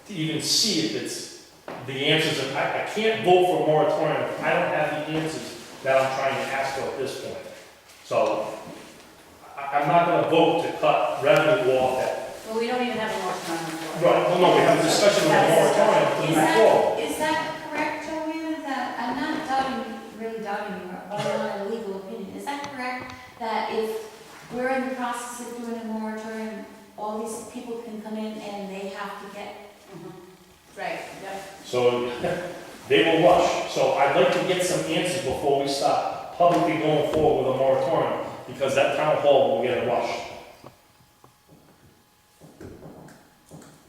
to even see if it's the answers. And I can't vote for a moratorium if I don't have the answers that I'm trying to ask for at this point. So I'm not gonna vote to cut revenue off that. Well, we don't even have a moratorium. Right, well, no, we have a discussion on the moratorium to move forward. Is that correct, Joanna, that, I'm not doubting, really doubting you, but I want a legal opinion, is that correct? That if we're in the process of doing a moratorium, all these people can come in and they have to get. right, yeah. So they will rush. So I'd like to get some answers before we start publicly going forward with a moratorium, because that town hall will get a rush.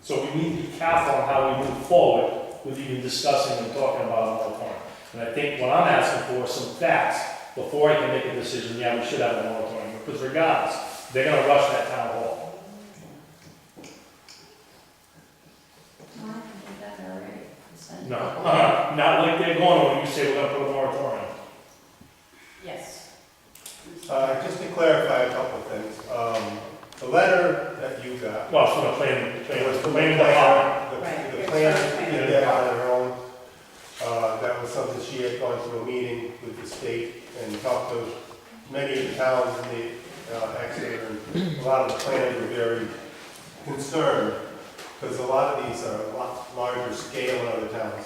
So we need to be careful on how we move forward with even discussing and talking about a moratorium. And I think what I'm asking for is some facts before I can make a decision, yeah, we should have a moratorium. Because regardless, they're gonna rush that town hall. No, I can do that already. No, not like they're going, when letter that you got, Well, from the plan, it was from the plan department. plan, the Right. plan did that on her own. That was something she had gone to a meeting with the state and talked to many of the towns in the Exeter, and a lot of the planners were very concerned, because a lot of these are a lot larger scale in other towns.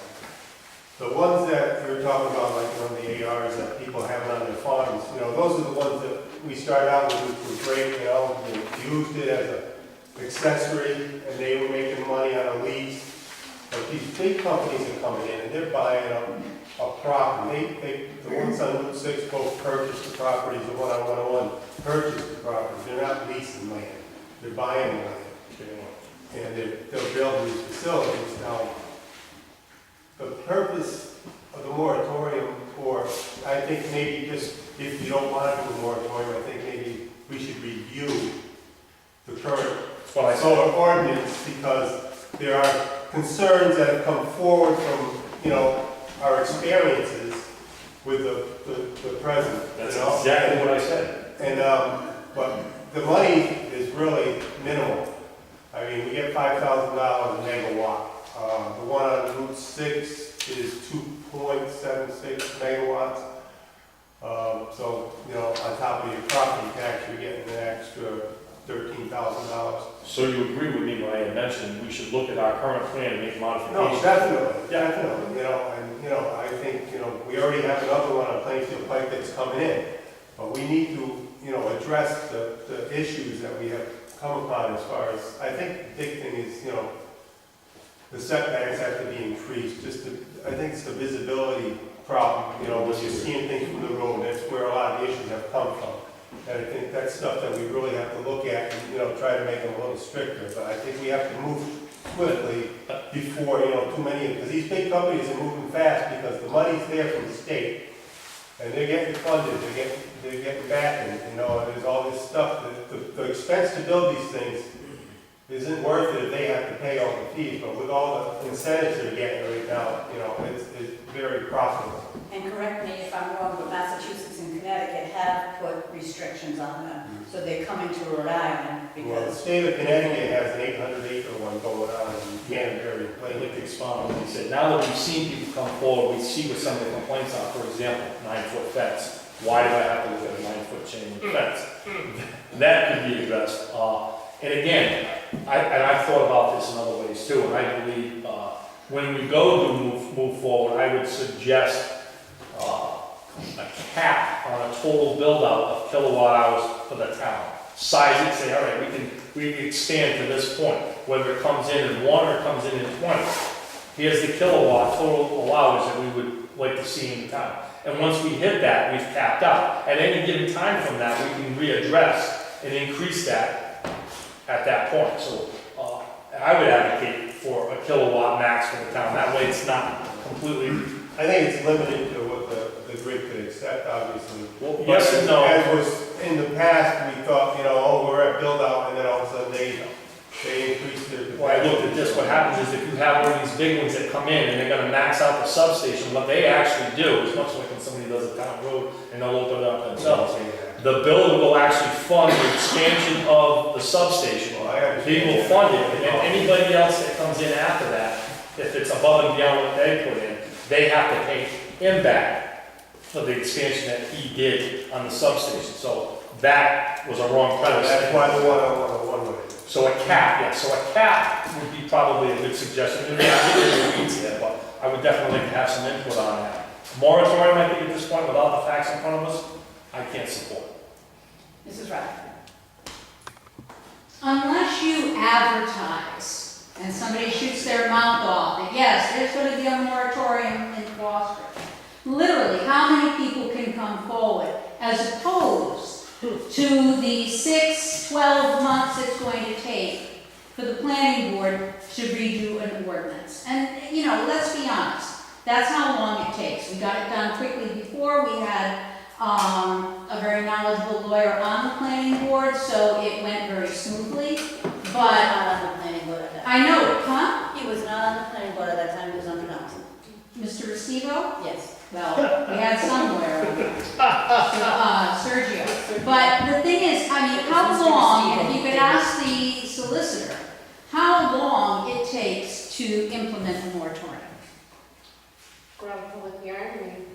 The ones that you're talking about, like the ARs that people have on their farms, those are the ones that we started out with, which were great, they used it as an accessory, and they were making money on a lease. But these big companies are coming in, and they're buying up a property. The ones on Route 6 both purchased the properties, the one on 101 purchased the properties. They're not leasing land, they're buying land. And they'll build these facilities. Now, the purpose of the moratorium, or I think maybe just, if you don't want to do a moratorium, I think maybe we should review the current solar ordinance, because there are concerns that have come forward from, our experiences with the present. That's exactly what I said. And, but the money is really minimal. I mean, we get $5,000 a megawatt. The one on Route 6 is 2.76 megawatts. So, on top of your property tax, you're getting an extra $13,000. So you agree with me when I had mentioned we should look at our current plan and make modifications? No, definitely. I think, we already have another one on Plainfield Pike that's coming in. But we need to, address the issues that we have come upon as far as, I think the big thing is, the setbacks have to be increased, I think it's the visibility problem, when you're seeing things from the road, that's where a lot of the issues have come from. And I think that's stuff that we really have to look at and, try to make them a little stricter, but I think we have to move swiftly before, too many, because these big companies are moving fast because the money's there from the state, and they're getting funded, they're getting back, and, there's all this stuff, the expense to build these things isn't worth it if they have to pay all the fees, but with all the incentives they're getting right now, it's very profitable. And correct me if I'm wrong, but Massachusetts and Connecticut have put restrictions on them. So they're coming to Rhode Island Well, the because, state of Connecticut has an 800-acre one going on in Canterbury. I'd like to expound on what he said. Now that we've seen people come forward, we see what some of the complaints are. For example, 9-foot fence. Why do I have to look at a 9-foot chain link fence? That could be addressed. And again, I've thought about this in other ways too, and I believe when we go to move forward, I would suggest a cap on a total build-out of kilowatt hours for the town. Size it, say, all right, we can expand to this point, whether it comes in 1 or comes in 20. Here's the kilowatt total hours that we would like to see in the town. And once we hit that, we've capped out. At any given time from that, we can readdress and increase that at that point. So I would advocate for a kilowatt max for the town. That way it's not completely. I think it's limited to what the grid could accept, obviously. Well, yes and no. As was in the past, we thought, we're at build out, and then all of a sudden they increased their. Well, I looked at this, what happens is if you have one of these big ones that come in and they're gonna max out the substation, what they actually do is much like when somebody does a town road and they'll open it up themselves. The builder will actually fund the expansion of the substation. He will fund it, and then anybody else that comes in after that, if it's above and beyond what they put in, they have to pay him back for the expansion that he did on the substation. So that was a wrong premise. That's why the one way. So a cap, yeah, so a cap would be probably a good suggestion. I mean, I'm getting into the weeds here, but I would definitely like to have some input on that. Moratorium, I think at this point, without the facts in front of us, I can't support. Mrs. Rath. Unless you advertise and somebody shoots their mouth off, that yes, there's going to be a moratorium in Gloucester. Literally, how many people can come forward as opposed to the 12 months it's going to take for the planning board to redo an ordinance? And, let's be honest, that's how long it takes. We got it done quickly before. We had a very knowledgeable lawyer on the planning board, so it went very smoothly. But Not on the planning board at that time. I know, huh? He was not on the planning board at that time, he was on the council. Mr. Restivo? Yes. Well, we had somewhere, Sergio. But the thing is, how long, if you could ask takes to implement the moratorium? Grab a public hearing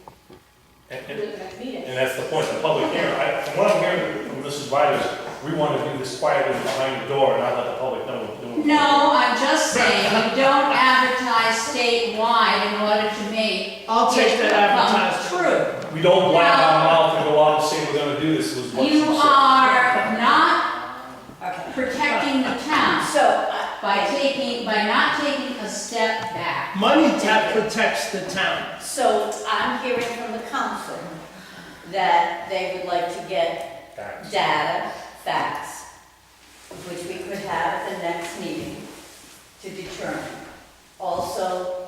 And, and do it the next meeting. and that's the point, the public hearing, from what I'm hearing from Mrs. Ryder, we want to do this quietly behind the door and not let the public know what we're doing. No, I'm just saying, you don't advertise statewide in order to make I'll take it that become advertisement. true. We don't black our mouth and go out and say we're gonna do this, was what she You said. are not Okay. protecting the town So, by not taking a step back. Money tap protects the town. so I'm hearing from the council that they would like to get Facts. data, facts, which we could have at the next meeting to determine. Also,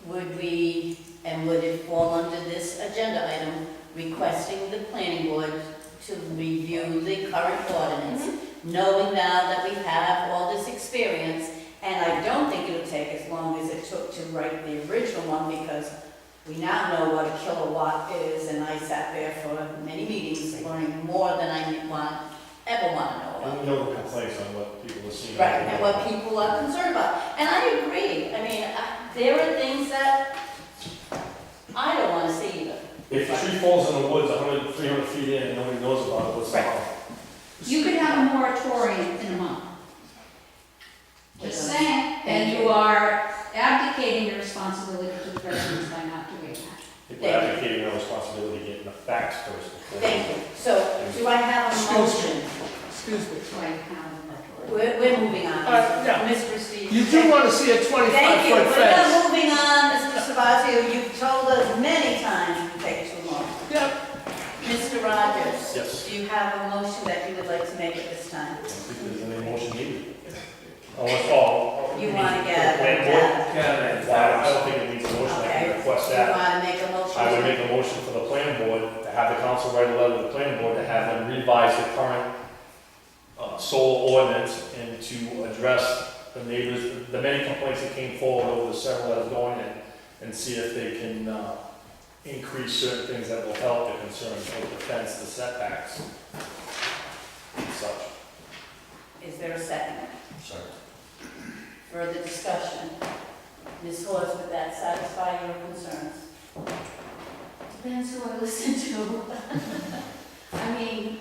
would we, and would it fall under this agenda item, requesting the planning board to review the current ordinance, knowing now that we have all this experience, and I don't think it'll take as long as it took to write the original one, because we now know what a kilowatt is, and I sat there for many meetings learning more than I ever want to know about. And we know the complaints on what people are seeing. Right, and what people are concerned about. And I agree, I mean, there are things that I don't want to see either. If a tree falls in the woods 100, 300 feet in and nobody knows about it, what's the Right. harm? You could have a moratorium in a month. Just saying, and you are abdicating your responsibility to the residents by not doing that. People are advocating our responsibility, getting the facts first. before- Thank you. So, do I have a motion? Excuse me. Right now, the moratorium. We're moving on. Yeah. Mr. Steve. You do want to see a Thank you. 25-foot We're fence. not moving on, Mr. Sabazio. You've told us many times you take too long. Yep. Mr. Rogers? Yes. Do you have a motion that you would like to make at this time? I don't think there's any motion needed. Oh, it's all. You want to get Plan board? Well, I don't think it needs a motion, I Okay. can request You that. want to make a motion? I would make a motion for the planning board to have the council write a letter to the planning board to have them revise the current solar ordinance and to address the neighbors, the many complaints that came forward over the several that are going in, and see if they can increase certain things that will help the concerns, like the fence, the setbacks, and such. Is there a second? Sorry. Further discussion? Ms. Hawes, would that satisfy your concerns? Depends who I listen to. I mean,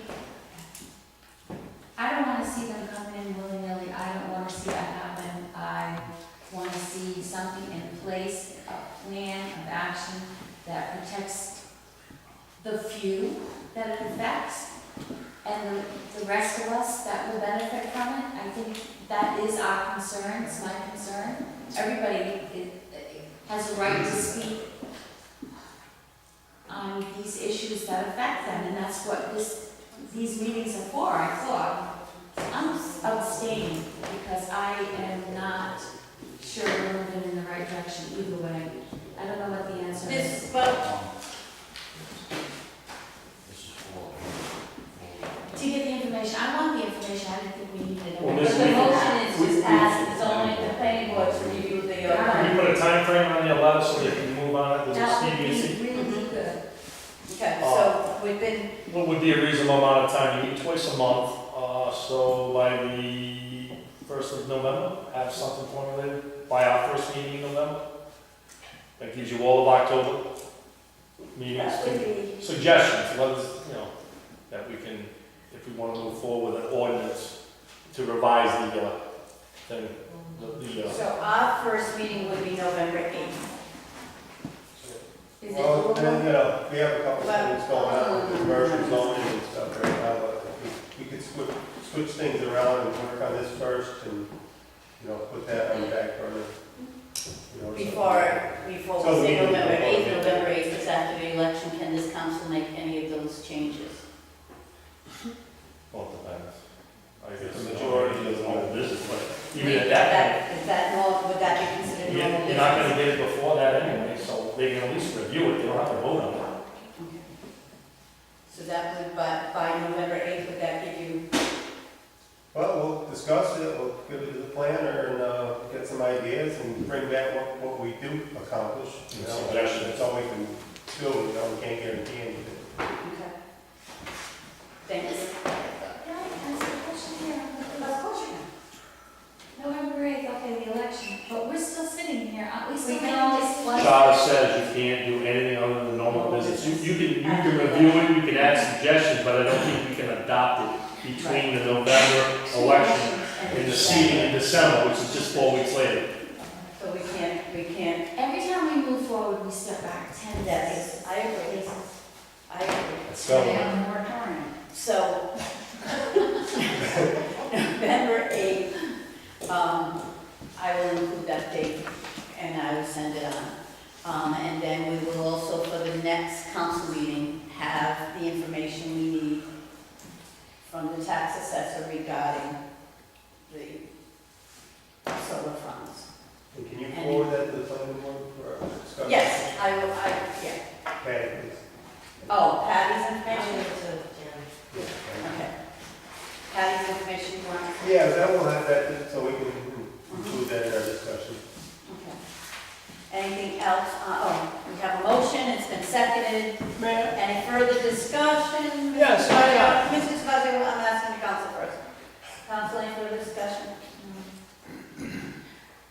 I don't wanna see them come in willy-nilly, I don't wanna see that happen. I wanna see something in place, a plan of action that protects the few that it affects, and the rest of us that will benefit from it. I think that is our concern, it's my concern. Everybody has a right to speak on these issues that affect them, and that's what these meetings are for, I thought. I'm abstaining because I am not sure we're moving in the right direction either way. I don't know what the answer is. This, but This is for. To get the information, I want the information, I didn't think we needed it. Well, but Ms. the we- motion is just passed, it's only the planning board to review the, Can you put a time frame on the letter so they can move on it with That would expediency? be really good. okay, so we've been, What would be a reasonable amount of time? You meet twice a month, so by the 1st of November, have something formulated by our first meeting in November? That gives you all of October meetings, That would be, suggestions, let us, that we can, if we want to move forward with an ordinance to revise the thing, so our first meeting would be November 8th. Is it Well, and, doable? we have a couple of things going on with commercial zoning and stuff right now, but we could switch things around and work on this first and, put that on the back burner. Before we So say we can- November 8th, November 8th is after the election, can this council make any of those changes? Well, it depends. I guess The majority is is normal business, but even at that Is that normal, would that be considered point, normal business? you're not gonna get it before that anyway, so they can at least review it, they don't have to vote on it. So that would, by November 8th, would that give you, Well, we'll discuss it, we'll give it to the planner and, get some ideas and bring back what we do accomplish, Suggestions. That's all we can do, we can't guarantee anything. okay. Thank you. can I ask a question here? Of course you can. November 8th, okay, the election, but can't do anything other than normal business. You can review it, you can add suggestions, but I don't think we can adopt it between the November election and the seating in December, which is just 4 weeks later. So we can't, Every time we move forward, we step back 10 Yes, days. I agree. I agree. So, Stay on the moratorium. So, November 8th, I will include that date and I will send it on. And then we will also, for the next council meeting, have the information we need from the tax assessor regarding the solar funds. And can you forward that to the planning board for discussion? Yes, I will, yeah. Okay, please. Oh, Patty's information? Yeah. Okay. Patty's information, you want? Yeah, that will have that, so we can include that in our discussion. Okay. Anything else? We have a motion, it's been seconded. Mayor? Any further discussion? Yes, I am. Mrs. Fazio, I'm asking the council first. Council, any further discussion?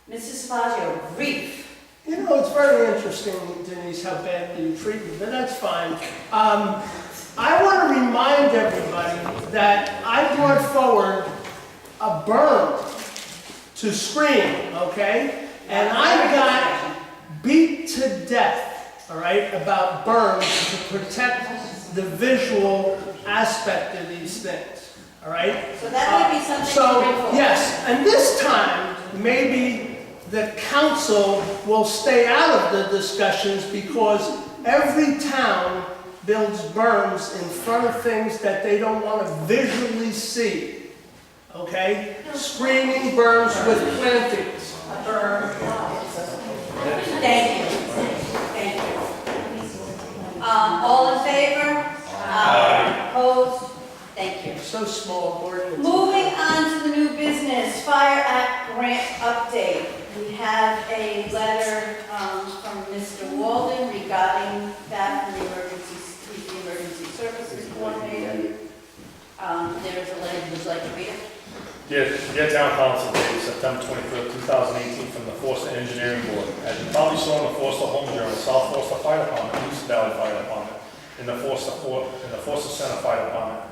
Mrs. Fazio, brief. You know, it's very interesting, Denise, how badly you treat me, but that's fine. I want to remind everybody that I brought forward a berm to screen, okay? And I got beat to death, all right, about berms to protect the visual aspect of these things, all right? So that may be something So, to bring forward. yes, and this time, maybe the council will stay out of the discussions because every town builds berms in front of things that they don't want to visually see, okay? Screening berms with plantings. Thank you. Thank you. All in favor? Opposed? Thank you. So small, Gordon. Moving on to the new business, Fire Act grant update. We have a letter from Mr. Walden regarding that from the emergency services coordinator. There's a letter, would you like to read it? Dear Town Council, dated September 23rd, 2018, from the Forster Engineering Board. As you probably saw in the Forster Home Journal, South Forster Fire Department, East Valley Fire Department, and the Forster Center Fire Department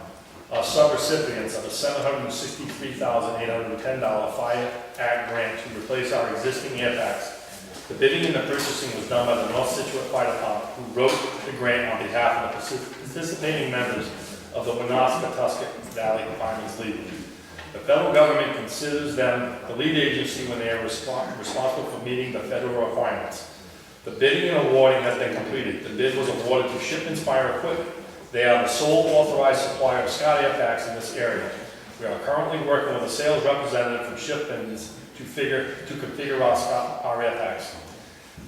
are sub-recipients of a $763,810 Fire Act grant to replace our existing airbags. The bidding and the purchasing was done by the North Situate Fire Department, who wrote the grant on behalf of the participating members of the Winooska-Tuscarawas Valley Firemen's League. The federal government considers them the lead agency when they are responsible for meeting the federal requirements. The bidding and awarding has been completed. The bid was awarded to Shipman's Fire Equipment. They are the sole authorized supplier of Scott air packs in this area. We are currently working with a sales representative from Shipman's to configure our air packs.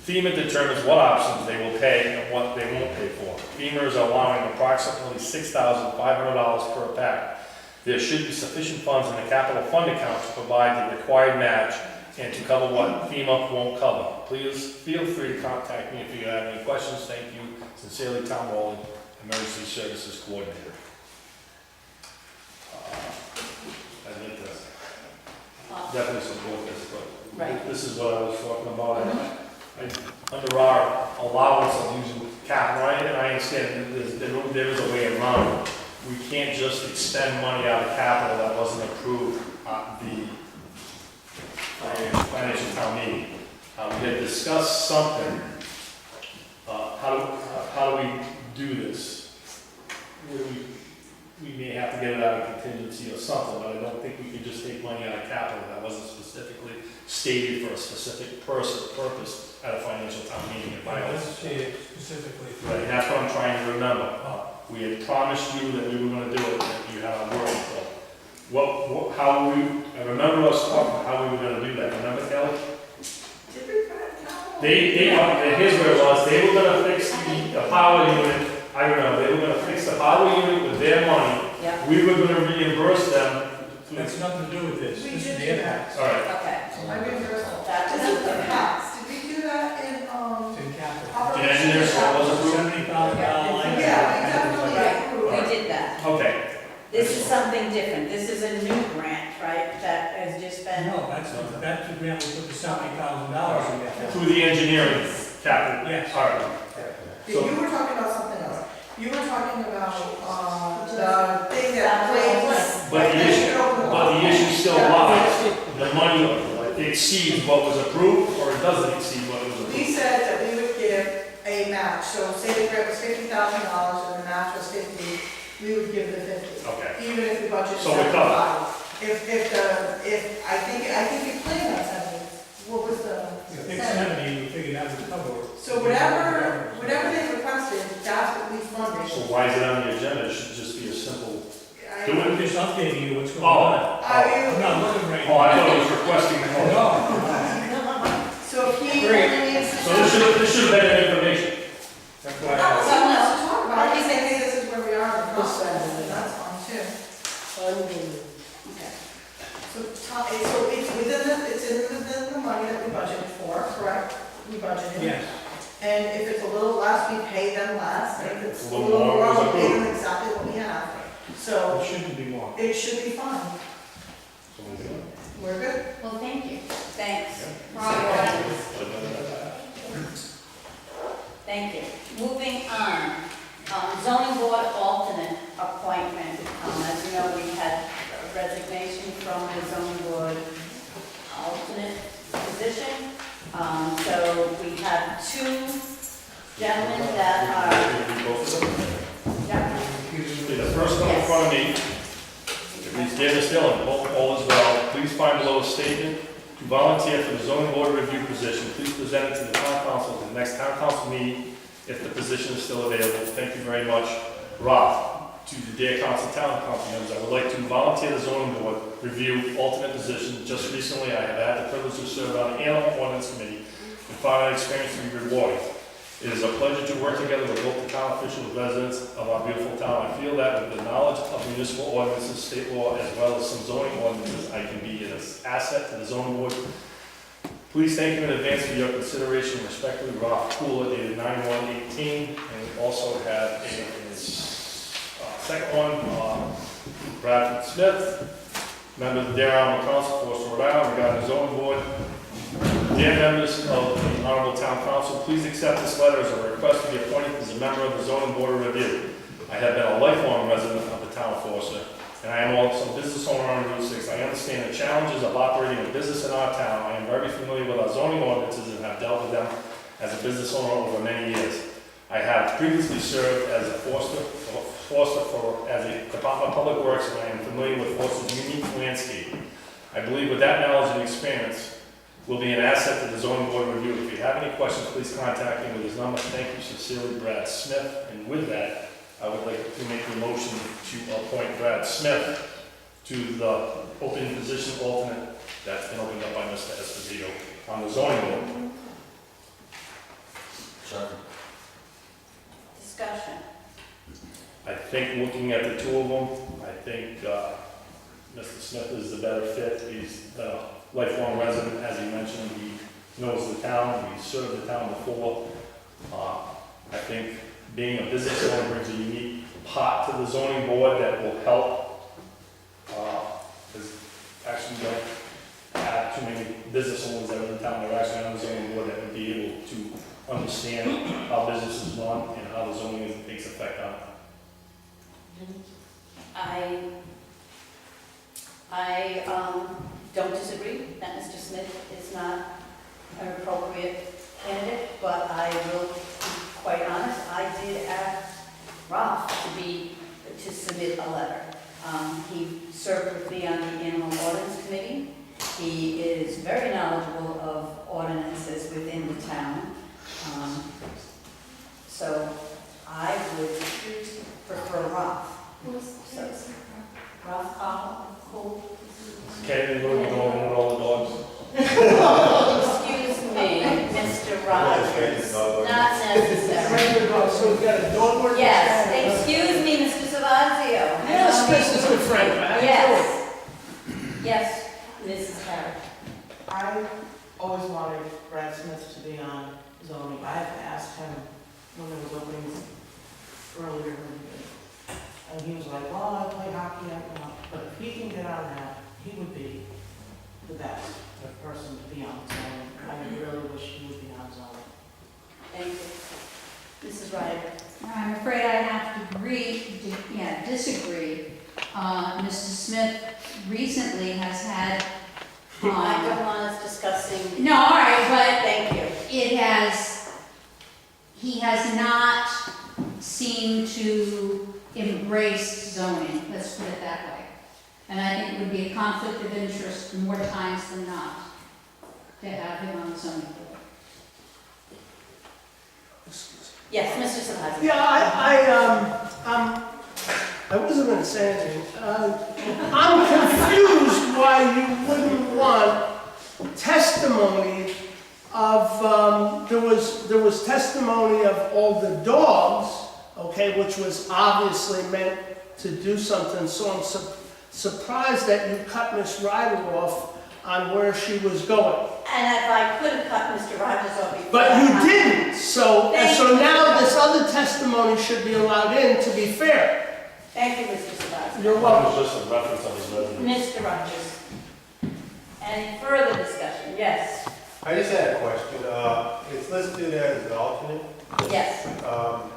FEMA determines what options they will pay and what they won't pay for. FEMA is allowing approximately $6,500 per pack. There should be sufficient funds in the capital fund account to provide the required match and to cover what FEMA won't cover. Please feel free to contact me if you have any questions. Thank you. Sincerely, Tom Walden, Emergency Services Coordinator. I'd like to definitely support this, but Right. this is what I was talking about. Under our allowance of using capital, and I understand there is a way around it. We can't just expend money out of capital that wasn't approved at the financial town meeting. We had discussed something, how do we do this? We may have to get it out of contingency or something, but I don't think we can just take money out of capital that wasn't specifically stated for a specific purpose at a financial town meeting. Specifically. Right, and that's what I'm trying to remember. We had promised you that we were gonna do it, that you had our word, so. I remember us talking about how we were gonna do that, remember Kelly? Here's where it was, they were gonna fix the power unit, I remember, they were gonna fix the power unit with their money. Yeah. We were gonna reimburse them. That's nothing to do with this. We This is did the do impact. All right, Okay. I reimbursed That This was is the past. Did we do that in, It's in capital. the operations? engineers, what was approved? $70,000 line. Yeah, we definitely approved. We did that. Okay, This is something different. This is a new grant, right, that has just been, No, that's the grant we put the $70,000 in there. through the engineering. Captain? Yes. All right. You were talking about something else. You were talking about, the thing that plays. But the issue still lies. The money exceeds what was approved, or it doesn't exceed what was We approved. said that we would give a match, so say the grant was $50,000 and the match was 50, we would give the 50. Okay. Even if the budget is So we're covered. 75. If, I think you planned on 70, what was the? I think 70, we figured that would cover. So whatever they requested, that's what we funded. So why is it on the agenda? It should just be a simple, I- do I'm it. just updating you what's going Oh. on. I'm not looking right Oh, now. I thought it was requesting more. No. So if he Great. only needs to. So this should have been information. That's No, why so I let's talk about it. He said, hey, this is where we are in the process, and that's fine too. Okay. So it's within the money that we budgeted for, correct? We budgeted. yes. And if it's a little less, we pay them less, and if it's A a little little more more, was we pay them approved. exactly what we have. So It shouldn't be more. it should be fine. We're good. Well, thank you. Thanks. Thank you. Moving on, zoning board alternate appointment. As you know, we had a resignation from the zoning board alternate position. So we have two gentlemen that Okay, the first one in front of me, if he's Dennis Dillon, all is well, please find below a statement to volunteer for the zoning board review position. Please present it to the town council at the next town council meeting if the position is still available. Thank you very much. Rob, to the Dare Council town council members, I would like to volunteer the zoning board review alternate position. Just recently, I have had the privilege to serve on the animal ordinance committee and found that experience to be rewarding. It is a pleasure to work together with both the town officials and residents of our beautiful town. I feel that with the knowledge of municipal ordinances, state law, as well as some zoning ordinances, I can be an asset to the zoning board. Please thank you in advance for your consideration. Respectfully, Ralph Kula, dated 9/1/18. And we also have a second one, Bradford Smith, member of the Dare Animal Council, Forest, Rhode Island, regarding the zoning board. Dear members of the Honorable Town Council, please accept this letter as a request to be appointed as a member of the Zoning Board of Review. I have been a lifelong resident of the town of Forster, and I am also a business owner on Route 6. I understand the challenges of operating a business in our town. I am very familiar with our zoning ordinances and have dealt with them as a business owner over many years. I have previously served as a Forster as a Department of Public Works, and I am familiar with Forster's unique landscape. I believe with that knowledge and experience, will be an asset to the zoning board review. If you have any questions, please contact me with his number. Thank you sincerely, Brad Smith. And with that, I would like to make the motion to appoint Brad Smith to the open position alternate that's been opened up by Mr. Esposito on the zoning board. Second. discussion. I think looking at the two of them, I think Mr. Smith is the better fit. He's a lifelong resident, as he mentioned. He knows the town, he's served the town before. I think being a business owner brings a unique pot to the zoning board that will help. Because actually we don't have too many business owners that are in town that are actually on the zoning board that would be able to understand how businesses run and how the zoning takes effect on it. I don't disagree that Mr. Smith is not an appropriate candidate, but I will be quite honest, I did ask Ralph to submit a letter. He served with me on the Animal Ordinance Committee. He is very knowledgeable of ordinances within the town. So I would prefer Ralph. So, Ralph Cole. Can't even go with all the dogs. Excuse me, Mr. Rogers. Not necessary. So we've got a dog word? Yes, excuse me, Mr. Savazio. Yes, Mrs. DeFranco. Yes. Yes, Mrs. Harris. I always wanted Brad Smith to be on zoning. I've asked him when there was openings earlier in the day. And he was like, well, I play hockey, I don't know. But if he can get on that, he would be the best person to be on zoning. I really wish he would be on zoning. Thank you. Mrs. Ryder? I'm afraid I have to disagree. Mr. Smith recently has had. I don't want us discussing. No, all right, but Thank you. he has not seemed to embrace zoning, let's put it that way. And I think it would be a conflict of interest more times than not to have him on the zoning board. Yes, Mr. Sahazi? Yeah, I wasn't gonna say anything. I'm confused why you wouldn't want testimony of, there was testimony of all the dogs, okay, which was obviously meant to do something, so I'm surprised that you cut Miss Ryder off on where she was going. And if I could have cut Mr. Rogers off before. But you didn't, so Thank you. now this other testimony should be allowed in, to be fair. Thank you, Mr. Sabaski. You're That welcome. was just a reference on his resume. Mr. Rogers? Any further discussion? Yes. I just had a question. It's listed as an alternate. Yes.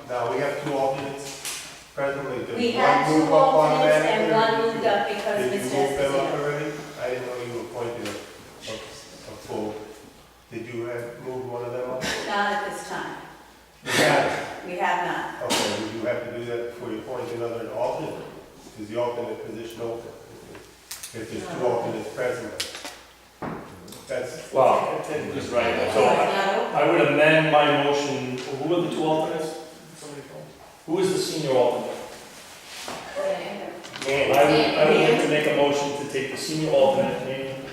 Now, we have 2 alternates presently. Does We one had 2 move up alternates and automatically? one moved up because Did you Mr. move them up Esposito. already? I didn't know you appointed a full. Did you move one of them up? Not at this time. You have. We have not. Okay, would you have to do that before you appoint another alternate? Is the alternate position open? If there's 2 alternates present? That's. Well, he's right. So I would amend my motion. Who are the 2 alternates? Who is the senior alternate? I would like to make a motion to take the senior alternate, meaning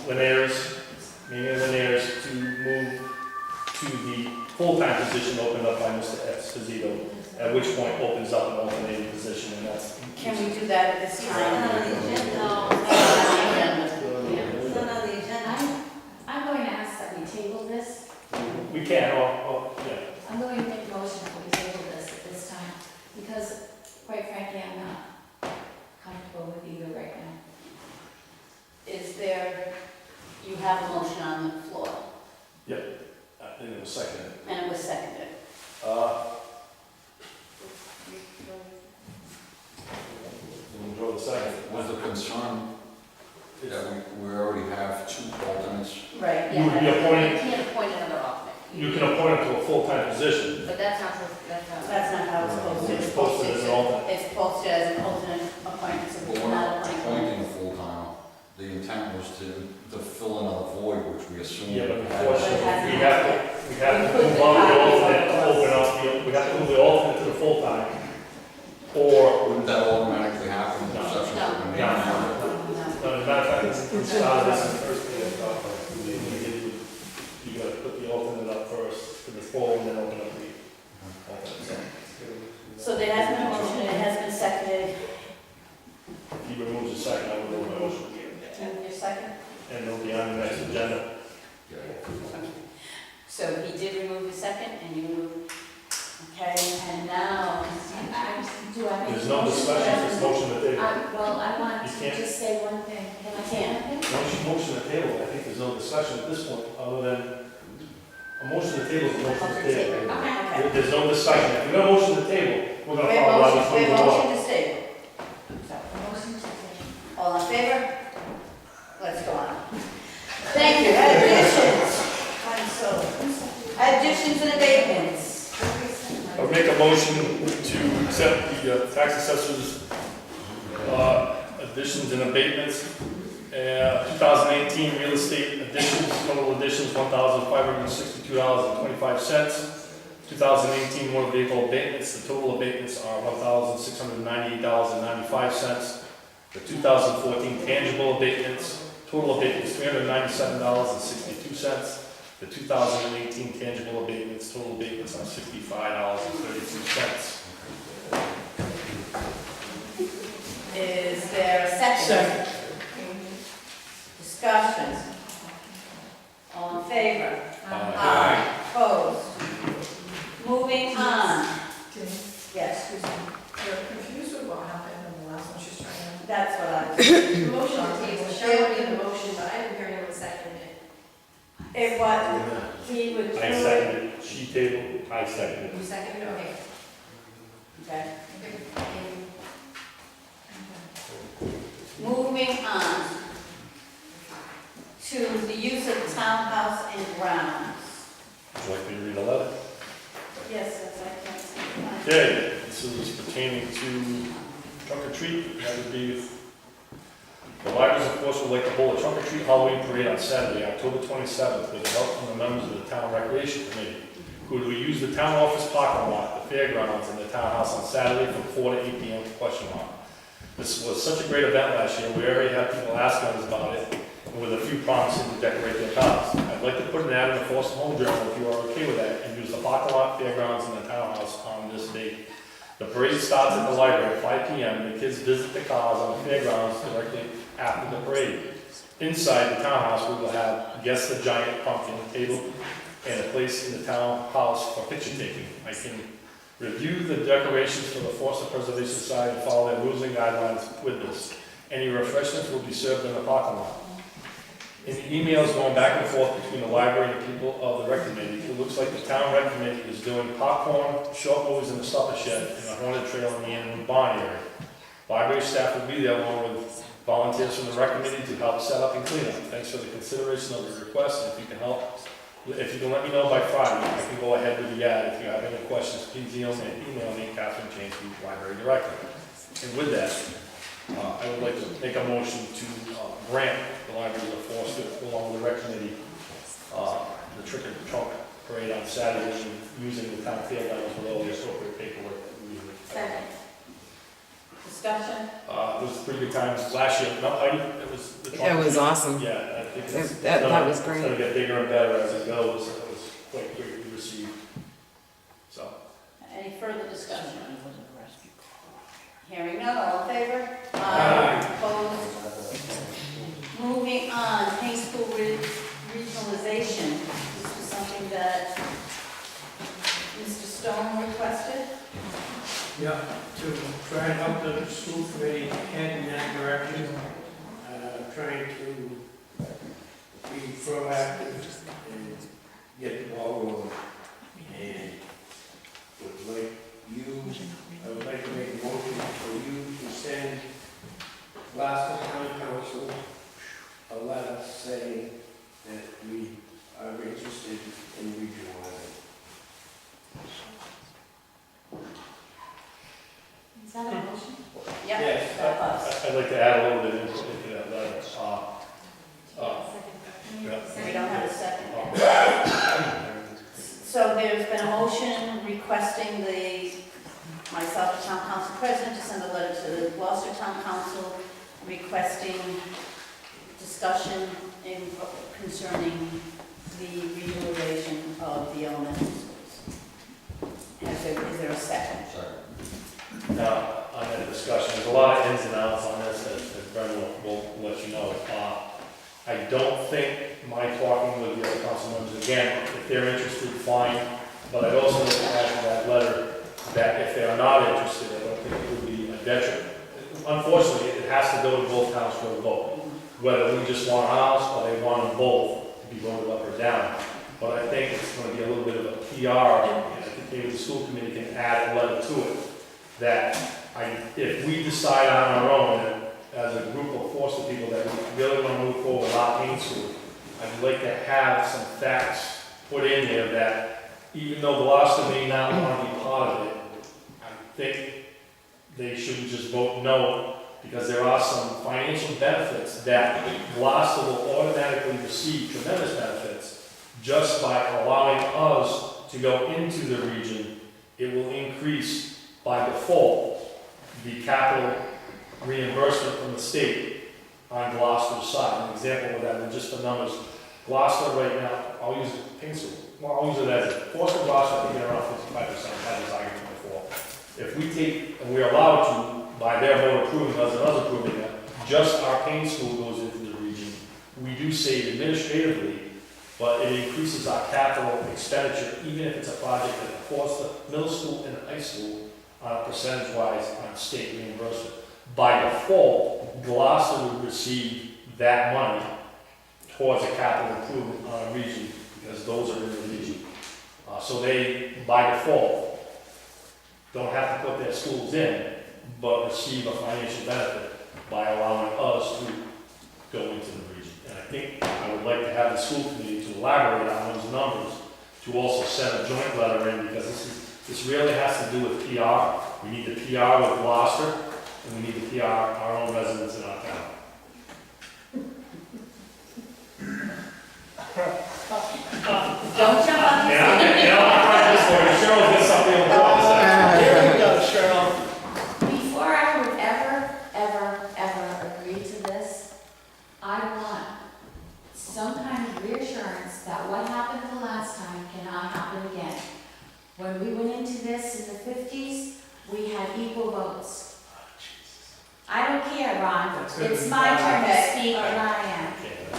Linares, to move to the full-time position opened up by Mr. Esposito, at which point opens up an alternating position, and that's. Can we do that at this time? It's not on the agenda. I'm going to ask that we table this. We can, or, yeah. I'm going to make a motion that we table this at this time, because quite frankly, I'm not comfortable with either right now. Is there, you have a motion on the floor, And it was seconded. and it was seconded. Draw the second. Was the concern that we already have 2 alternates? Right, You would be You appointing, can't appoint another alternate. you can appoint him to a full-time position. But that's not, That's not how it's posted. It's posted as an alternate. It's posted as an alternate appointment, so But we we're cannot not appoint. appointing a full-time. The intent was to fill another void, which we assumed. Yeah, but we had. unfortunately, we have to move on the alternate to open up we have to move the alternate to the full-time. Or, Wouldn't that automatically happen? No. Exception No. for me? No. as a matter of fact, it's started this first thing I thought, you gotta put the alternate up first to the full, and then open up the alternate. So there has been a motion, it has been seconded. If he removes the second, I would move my motion. And your second? And it'll be on the next agenda. So he did remove his second, and you removed, okay, and now, Do I make a There's no motion? discussion, it's motion to table. Well, I want You to can't. just say one thing. Can I say one thing? Once you motion to table, I think there's no discussion at this point, other than, a motion to table is a motion to table. okay. There's no discussion. If you're gonna motion to table, we're gonna We have follow motion, Robert's we rules have of motion law. to stay. Motion to table. All in favor? Let's go on. Thank you. Additions. Additions and abatements. I would make a motion to accept the tax assessors' additions and abatements. 2018 real estate additions, total additions $1,562.25. 2018 motor vehicle abatements, the total abatements are $1,698.95. The 2014 tangible abatements, total abatements $397.62. The 2018 tangible abatements, total abatements are $65.32. Is there a second? Discussion. All in favor? Aye. Opposed? Moving on. Yes, You're confused with what happened in the last one she's trying to. that's what I was. Motion to table, Cheryl made the motion, but I didn't hear anyone second it. It was, he would do I it. seconded it, she tabled, I seconded You it. seconded, okay. Okay. Moving on to the use of the townhouse and grounds. Would you like me to read the letter? Yes, that's, I can't see. Okay, this is pertaining to trunk or treat, that would be, the libraries of course would like to hold a trunk or treat Halloween parade on Saturday, October 27th, with the help from the members of the town recreation committee, who will use the town office parking lot, the fairgrounds, and the townhouse on Saturday from 4 to 8 p.m. question mark. This was such a great event last year, we already had people asking us about it, and with a few promising to decorate their cars. I'd like to put an ad in the Forest Home Journal if you are okay with that, and use the parking lot, fairgrounds, and the townhouse on this date. The parade starts at the library at 5 p.m. The kids visit the cars on the fairgrounds directly after the parade. Inside the townhouse, we will have guess the giant pumpkin table and a place in the townhouse for picture taking. I can review the decorations for the Forest Preservation Society and follow their rules and guidelines with this. Any refreshments will be served in the parking lot. In the emails going back and forth between the library and people of the rec committee, it looks like the town rec committee is doing popcorn, short movies in the supper shed, and a haunted trail in the Annewood Barn area. Library staff will be there along with volunteers from the rec committee to help set up and clean up. Thanks for the consideration of the request, and if you can help, if you can let me know by Friday, I can go ahead with the ad. If you have any questions, please email me, Catherine James, the library director. And with that, I would like to make a motion to grant the library of Forest, along with the rec committee, the trick or trunk parade on Saturday, using the town fairgrounds with all the appropriate paperwork that we usually. Second. Discussion? It was pretty good times last year. No, it was. The trunk It was or treat. awesome. Yeah, I think it's. That was It's great. gonna get bigger and better as it goes. It was quite greatly received. So. Any further discussion? Hearing none, all in favor? Opposed? Moving on, Hain School regionalization. This was something that Mr. Stone requested. Yeah, to try and help the school committee head in that direction, trying to be proactive and get the ball rolling. And I would like to make a motion for you to send Glasgow County Council a letter saying that we are interested in regionalizing. Is that a motion? Yep. Yes. that was. I'd like to add a little bit into that letter. We don't have a second. So there's been a motion requesting myself, the town council president, to send a letter to the Gloucester Town Council requesting discussion concerning the regionalization of the elementary schools. Is there a second? Sorry. Now, on that discussion, there's a lot of ins and outs on this, as Brendan will let you know. I don't think my talking with the other council members, again, if they're interested, fine, but I'd also like to add to that letter that if they are not interested, I don't think it would be a detriment. Unfortunately, it has to go to both towns for a vote, whether we just want a house or they want them both to be voted up or down. But I think it's going to be a little bit of a PR, and I think maybe the school committee can add a letter to it, that if we decide on our own, that as a group of Forster people that we really want to move forward with our Hain School, I'd like to have some facts put in there that even though Gloucester may not want to be part of it, I think they shouldn't just vote no, because there are some financial benefits that Gloucester will automatically receive, tremendous benefits, just by allowing us to go into the region. It will increase by default the capital reimbursement from the state on Gloucester's side. An example of that, and just the numbers, Gloucester right now, I'll use pencil. Well, I'll use it as a Forster Gloucester, I think they're around 55%, I've had this argument before. If we take, and we're allowed to, by their vote approving us and us approving it, just our Hain School goes into the region, we do save administratively, but it increases our capital expenditure, even if it's a project that Forster Middle School and High School on a percentage-wise on state reimbursement. By default, Gloucester would receive that money towards a capital improvement region, because those are in the region. So they, by default, don't have to put their schools in, but receive a financial benefit by allowing us to go into the region. And I think I would like to have the school committee to elaborate on those numbers, to also send a joint letter in, because this really has to do with PR. We need the PR with Gloucester, and we need the PR our own residents in our town. Don't jump on the Yeah, stage. I'm right this way. Cheryl did something important to say. Here we go, Cheryl. Before I would ever agree to this, I want some kind of reassurance that what happened the last time cannot happen again. When we went into this in the 50s, we had equal votes. I don't care, Ron, it's my turn to speak, and I am.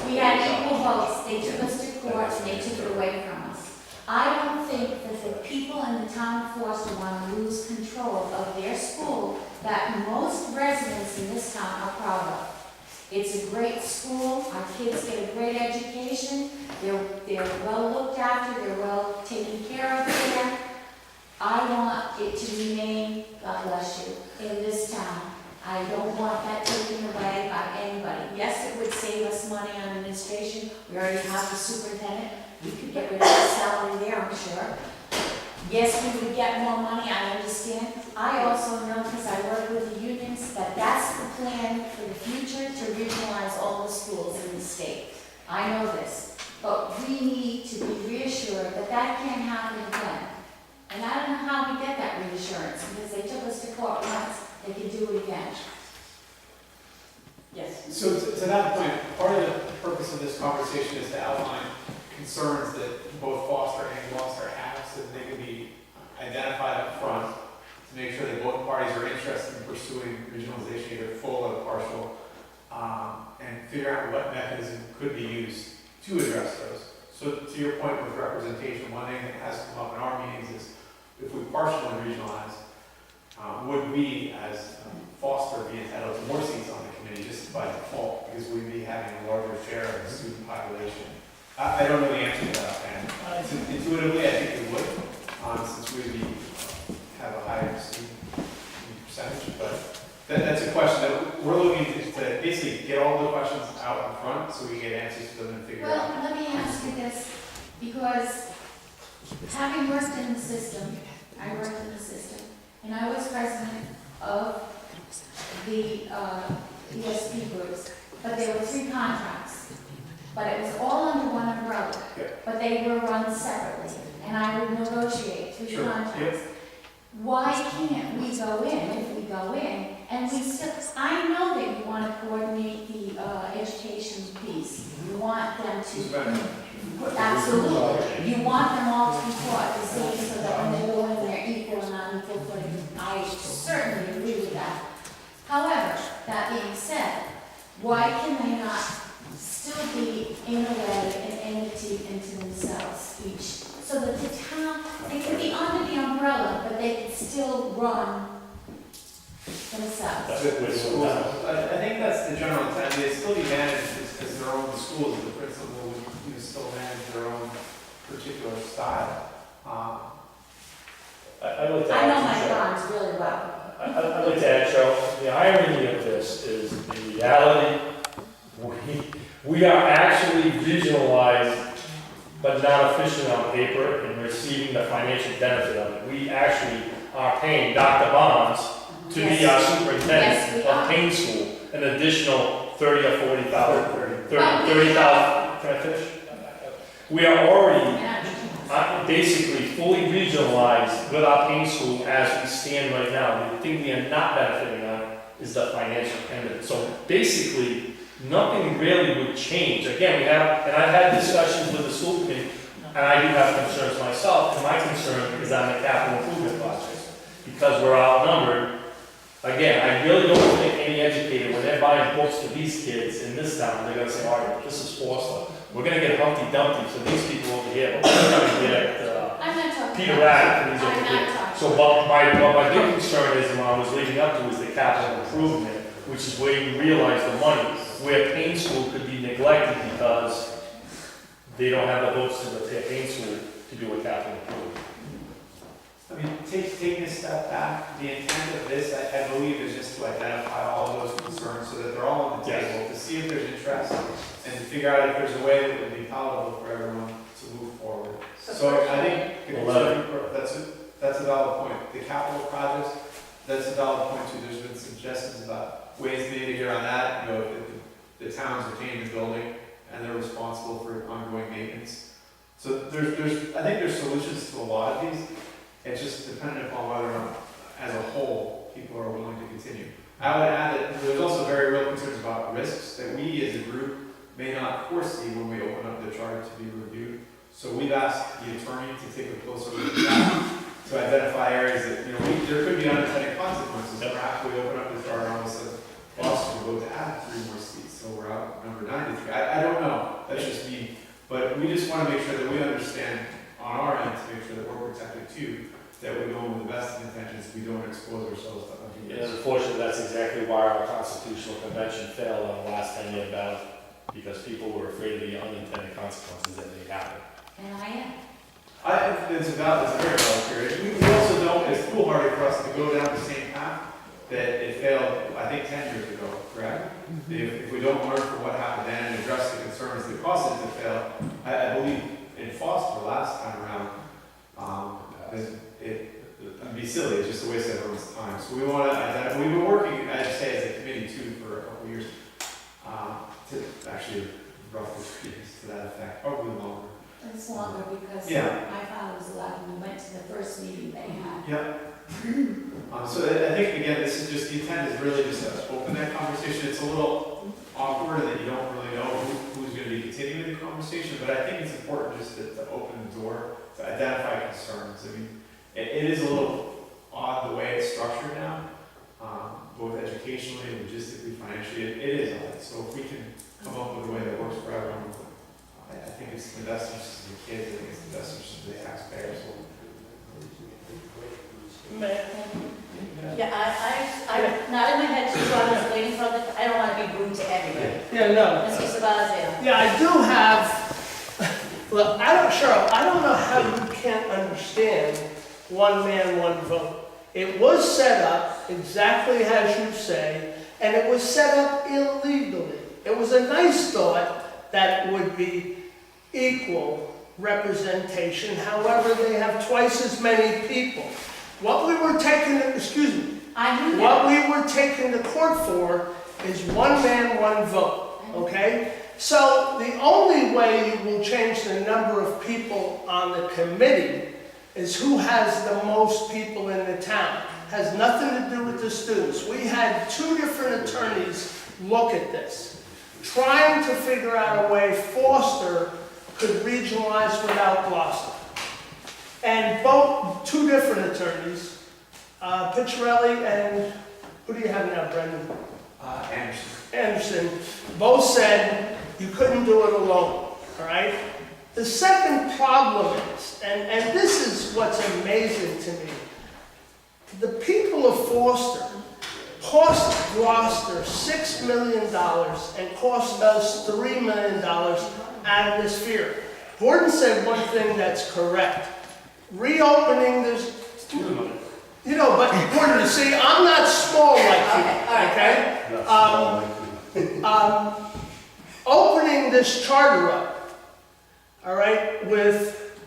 We had equal votes, they took us to court, and they took it away from us. I don't think that the people in the town of Forster want to lose control of their school that most residents in this town are proud of. It's a great school, our kids get a great education, they're well looked after, they're well taken care of there. I want it to remain, God bless you, in this town. I don't want that taken away by anybody. Yes, it would save us money on administration. We already have the superintendent. We could get rid of the salary there, I'm sure. Yes, we would get more money, I understand. I also know, because I work with the unions, that that's the plan for the future, to regionalize all the schools in the state. I know this. But we need to be reassured that that can't happen again. And I don't know how we get that reassurance, because they took us to court once. They can do it again. Yes. So to that point, part of the purpose of this conversation is to outline concerns that both Foster and Gloucester have, so that they can be identified up front to make sure that both parties are interested in pursuing regionalization, either full or partial, and figure out what mechanism could be used to address those. So to your point with representation, one thing that has come up in our meetings is if we partially regionalize, would we, as Foster, be entitled to more seats on the committee just by default, because we'd be having a larger share of the student population? I don't know the answer to that, and intuitively, I think we would, since we'd be, have a higher student percentage, but that's a question that we're looking to basically get all the questions out in front, so we get answers to them and figure out. Well, let me ask you this, because having worked in the system, I worked in the system, and I was president of the ESP groups, but there were 3 contracts. But it was all under one umbrella, but they were run separately, and I would negotiate 3 contracts. Why can't we go in, if we go in, and we still, I know that you want to coordinate the education piece. You want them to, absolutely, you want them all to be taught the same, so that when they go in, they're equal and unequal footing. I certainly agree with that. However, that being said, why can they not still be, in a way, an entity into themselves each, so that the town, they can be under the umbrella, but they can still run themselves? That's it, with Schools, I think that's the general intent. They'd still be managed as their own schools. The principal would still manage their own particular style. I'd like to I know add my to Cheryl. bonds really well. I'd like to add, Cheryl, the irony of this is, in reality, we are actually regionalized, but not officially on paper, and receiving the financial benefit of it. We actually are paying Dr. Bonds to be our superintendent Yes, we of are. Payne School, an additional 30 or 40,000, 30,000, can I finish? We are already basically fully regionalized with our Payne School as we stand right now. The thing we are not benefiting on is the financial end of it. So basically, nothing really would change. Again, we have, and I've had discussions with the school committee, and I do have concerns myself, and my concern is on the capital improvement projects, because we're outnumbered. Again, I really don't think any educator, when they're buying books for these kids in this town, they're gonna say, all right, this is Forster. We're gonna get Humpty Dumpty for these people over here, but we're gonna get I'm not talking Peter about Rabbit for these I'm over not here. talking So what my big concern is, and what I was leading up to, is the capital improvement which is where you realize the money, where Payne School could be neglected because they don't have the votes to repair Payne School to do a capital improvement. I mean, taking a step back, the intent of this, I believe, is just to identify all of those concerns so that they're all on the Yes. table, to see if there's interest and to figure out if there's a way that would be palatable for everyone to move forward. So I think that's a valid point. The capital projects, that's a valid point too. There's been suggestions about ways maybe here on that, you know, if the town's retained the building and they're responsible for ongoing maintenance. So I think there's solutions to a lot of these. It's just dependent upon whether or not, as a whole, people are willing to continue. I would add that there's also very real concerns about risks that we as a group may not foresee when we open up the charter to be reviewed. So we've asked the attorney to take a closer look at that, to identify areas that, you know, there could be unintended consequences. Perhaps we open up the charter and all of a sudden, Boston will vote to add 3 more seats, so we're out number 93. I don't know, that's just me. But we just want to make sure that we understand on our end to make sure that we're protected too, that we go with the best intentions, we don't expose ourselves to undue And risk. unfortunately, that's exactly why our constitutional convention failed on the last 10-year ballot, because people were afraid of the unintended consequences that may happen. And I am. It's a very valid period. We also don't, it's foolhardy for us to go down the same path that it failed, I think, 10 years ago, correct? If we don't learn from what happened then and address the concerns that caused it to fail, I believe in Foster last time around, it'd be silly, it's just a waste of everyone's time. So we want to, we've been working, I'd say, as a committee too, for a couple of years, to actually roughly 3 years to that effect, probably longer. It's longer because Yeah. my father was alive when we went to the first meeting they had. Yep. So I think, again, this is just, the intent is really just to open that conversation. It's a little awkward that you don't really know who's going to be continuing the conversation, but I think it's important just to open the door, to identify concerns. I mean, it is a little odd the way it's structured now, both educationally, logistically, financially. It is odd. So if we can come up with a way that works for everyone, I think it's in the best interest of the kids, I think it's in the best interest of the taxpayers. Yeah, I'm not in my head, so I was waiting for the, I don't want to be rude to everybody. Yeah, no. Mr. Sabazia. Yeah, I do have, look, I don't know how you can't understand one man, one vote. It was set up exactly as you say, and it was set up illegally. It was a nice thought that it would be equal representation, however, they have twice as many people. What we were taking, excuse me, what we were taking to court for is one man, one vote, okay? So the only way you will change the number of people on the committee is who has the most people in the town. Has nothing to do with the students. We had 2 different attorneys look at this, trying to figure out a way Foster could regionalize without Gloucester. And 2 different attorneys, Picciarelli and, who do you have now, Brendan? Anderson, both said you couldn't do it alone, all right? The second problem is, and this is what's amazing to me, the people of Foster cost Gloucester $6 million and cost us $3 million out of this fear. Gordon said one thing that's correct. Reopening this, you know, but Gordon, you see, I'm not small like you, okay? Opening this charter up, all right, with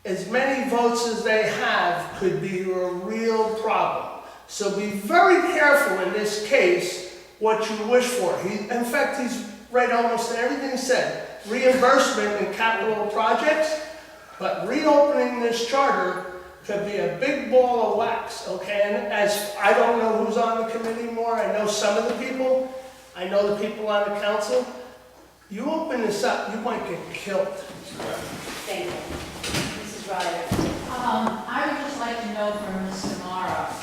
as many votes as they have could be a real problem. So be very careful in this case what you wish for. In fact, he's right almost in everything he said. Reimbursement in capital projects, but reopening this charter could be a big ball of wax, okay? And as I don't know who's on the committee more, I know some of the people, I know the people on the council. You open this up, you might get killed. Thank you. Mrs. Ryder. I would just like to know from Ms. Samara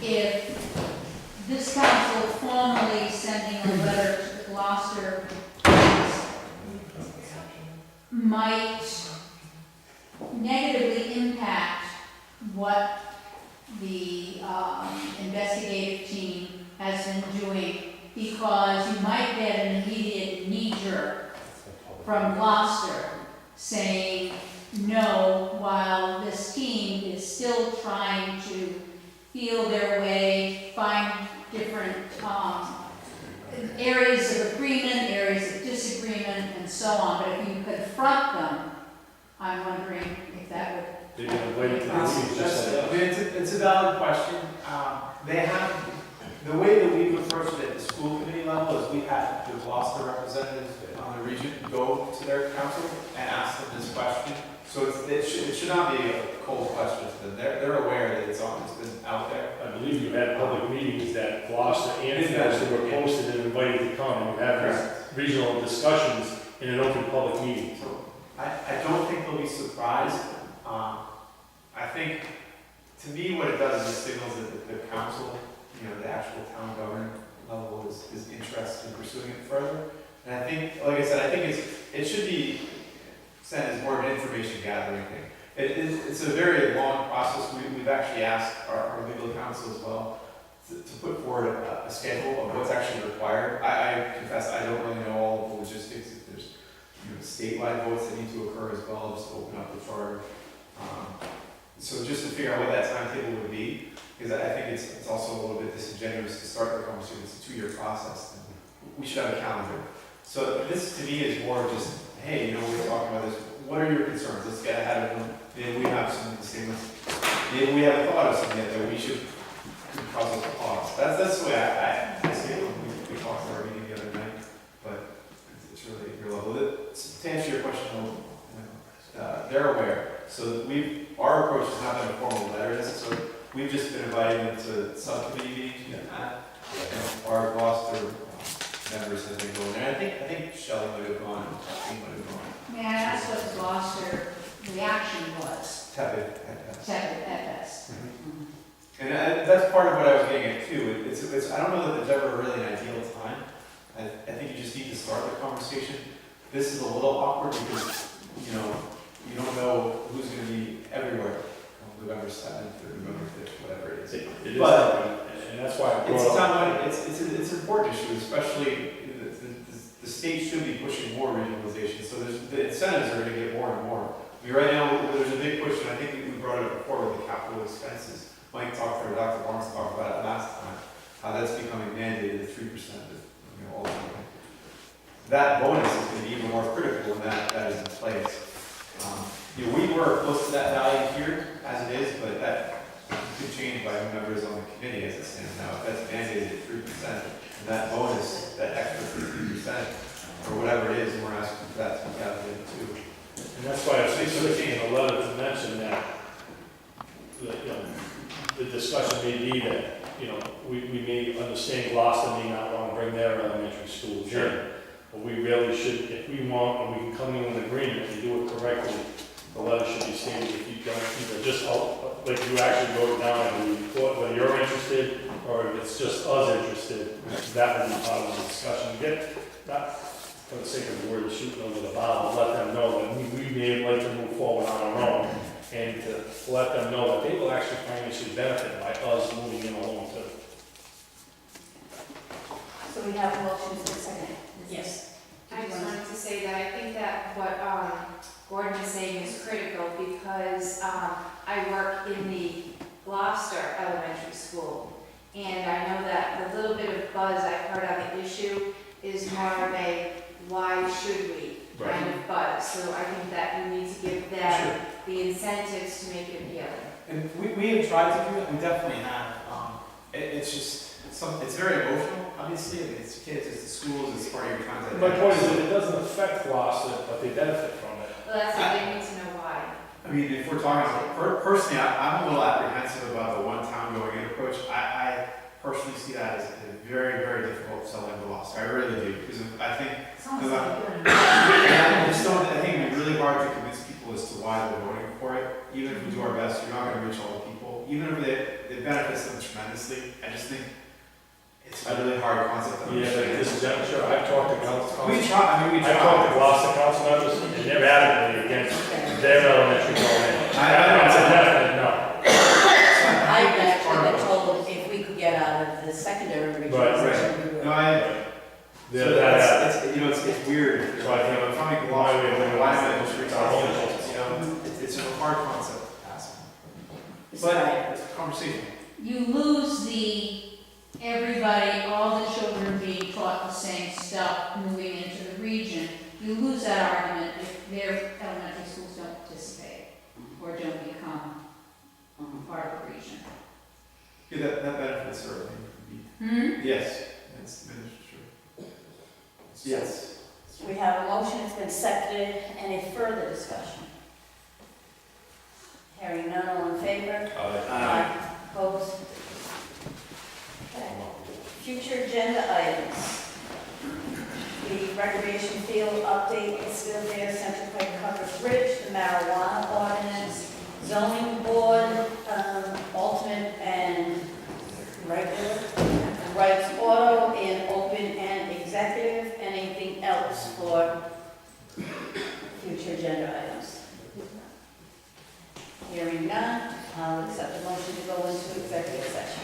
if this council formally sending a letter to Gloucester might negatively impact what the investigative team has been doing, because you might get an immediate knee-jerk from Gloucester saying no, while this team is still trying to feel their way, find different areas of agreement, areas of disagreement, and so on. But if you confront them, I'm wondering if that would. They're gonna wait until the meeting's just like I mean, it's a valid question. They have, the way that we've approached it at the school committee level is we've had the Gloucester representatives on the region go to their council and ask them this question. So it should not be a cold question to them. They're aware that it's been out there. I believe you had public meetings that Gloucester and Foster were posted and invited to come, and you have these regional discussions in an open public meeting. So I don't think they'll be surprised. I think, to me, what it does is it signals that the council, the actual town government level is interested in pursuing it further. And I think, like I said, I think it should be sent as more of an information gathering thing. It's a very long process. We've actually asked our legal counsel as well to put forward a schedule of what's actually required. I confess I don't really know all of the logistics. If there's statewide votes that need to occur as well, just to open up the charter. So just to figure out what that timetable would be, because I think it's also a little bit disingenuous to start the conversation. It's a 2-year process. And we should have a calendar. So this to me is more of just, hey, we're talking about this. What are your concerns? Let's get ahead of them. Maybe we have some of the same ones. Maybe we haven't thought of something yet that we should cause us a pause. That's the way I see it. We talked at our meeting the other night, but it's really at your level. To answer your question, they're aware. So our approach has not been a formal letter. So we've just been inviting them to subcommittee meetings. Our Gloucester members have been going there. I think Shelley might have gone. Christine might have gone. May I ask what the Gloucester reaction was? Tepid at best. Tepid at best. And that's part of what I was getting at too. It's I don't know that there's ever really an ideal time. I think you just need to start the conversation. This is a little awkward because, you don't know who's going to be everywhere on November 7th or November 5th, whatever it is. It is, and that's why I brought up. It's an important issue, especially the state should be pushing more regionalization. So the incentives are going to get more and more. I mean, right now, there's a big push, and I think we brought it up before with the capital expenses. Mike talked, or Dr. Barnes talked about it last time, how that's becoming mandated at 3% of all the money. That bonus is going to be even more critical when that is in place. We were close to that value here as it is, but that could change by who members on the committee as it stands now. If that's mandated at 3%, and that bonus, that extra 50%, or whatever it is, we're asking for that to be calculated too. And that's why I was thinking in the letter to mention that, the discussion may be that, we may understand Gloucester may not want to bring their elementary schools in. But we really should, if we want, and we can come in with an agreement and do it correctly, the letter should be stated, if you don't, either just, like you actually wrote down, whether you're interested, or if it's just us interested, that would be part of the discussion. Get, not for the sake of the word, shooting over the bow, but let them know that we may like to move forward on our own, and to let them know that they will actually financially benefit by us moving in along too. So we have a motion in a second. Yes. I just wanted to say that I think that what Gordon is saying is critical because I work in the Gloucester Elementary School, and I know that the little bit of buzz I've heard on the issue is more of a why should we kind of buzz. So I think that you need to give them the incentives to make it appealing. And we have tried to do it. We definitely have. It's just it's very emotional. Obviously, it's kids, it's the schools, it's part of your content. My point is that it doesn't affect Gloucester, but they benefit from it. Well, that's what they need to know why. I mean, if we're talking about, personally, I'm a little apprehensive about the one town going in approach. I personally see that as a very, very difficult selling Gloucester. I really do. Because I think, I think it'd be really hard to convince people as to why they're voting for it. Even if we do our best, you're not going to reach all the people. Even if it benefits them tremendously, I just think it's a really hard concept to understand. Yeah, but this is, I'm sure, I've talked to council. We try, I've talked to Gloucester council members, and they're adamantly against their elementary going in. That's a definite no. I've actually been told if we could get out of the secondary region it's weird. So I think if I'm making my way of doing it why is am I that just it's retarded? our own You know, it's a hard concept to pass. But it's a conversation. You lose the, everybody, all the children being taught the same stuff moving into the region. You lose that argument if their elementary schools don't participate or don't become part of the region. Yeah, that benefits certainly. Yes, that's true. Yes. We have a motion, it's been seconded. Any further discussion? Hearing none, all in favor? Aye. Opposed? Okay. Future agenda items. The recreation field update, Pittsfield Fair, Central Pike Covered Bridge, the marijuana ordinance, zoning board, alternate and regular, rights auto, and open and executive. Anything else for future agenda items? Hearing none, I'll accept the motion to go into executive session.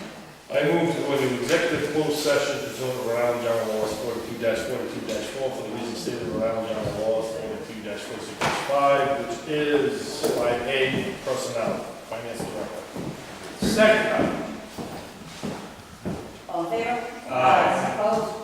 I move to go into executive closed session pursuant to Rhode Island General Laws 42-42-4 for the reasons stated in Rhode Island General Laws 42-4665, which is 5A personnel, finance director. Second. All in favor? Aye. Opposed?